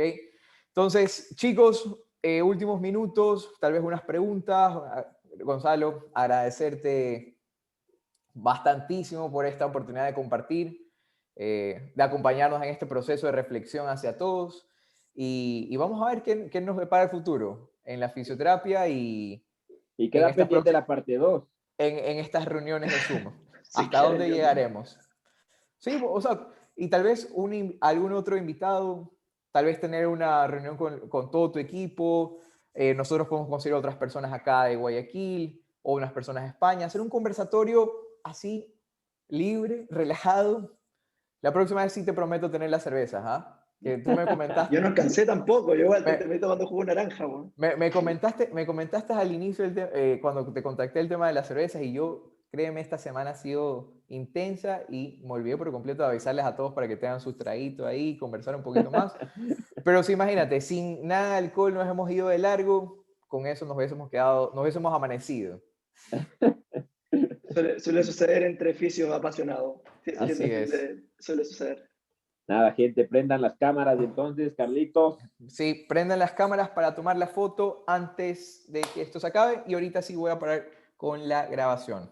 A: Entonces, chicos, últimos minutos, tal vez unas preguntas. Gonzalo, agradecerte bastantísimo por esta oportunidad de compartir, de acompañarnos en este proceso de reflexión hacia todos y vamos a ver qué nos depara el futuro en la fisioterapia y
D: queda pendiente la parte 2.
A: en estas reuniones de Zoom.
C: Si
A: ¿Hasta
C: quieren,
A: dónde
C: yo
A: llegaremos? Sí, o sea, y tal vez algún otro invitado, tal vez tener una reunión con todo tu equipo, nosotros podemos conseguir otras personas acá de Guayaquil o unas personas de España, hacer un conversatorio así, libre, relajado. La próxima vez sí te prometo tener las cervezas, ¿ah? Que tú me comentaste.
C: Yo no alcancé tampoco, yo igual te estoy tomando jugo de naranja.
A: Me comentaste al inicio, cuando te contacté el tema de las cervezas y yo, créeme, esta semana ha sido intensa y me olvidé por completo de avisarles a todos para que tengan sus traguitos ahí, conversar un poquito más. Pero sí, imagínate, sin nada de alcohol nos hemos ido de largo, con eso nos hubiésemos amanecido.
C: Suele suceder entre fisios apasionados.
A: Así es.
C: Suele suceder.
D: Nada, gente, prendan las cámaras entonces, Carlitos.
A: Sí, prendan las cámaras para tomar la foto antes de que esto se acabe y ahorita sí voy a parar con la grabación.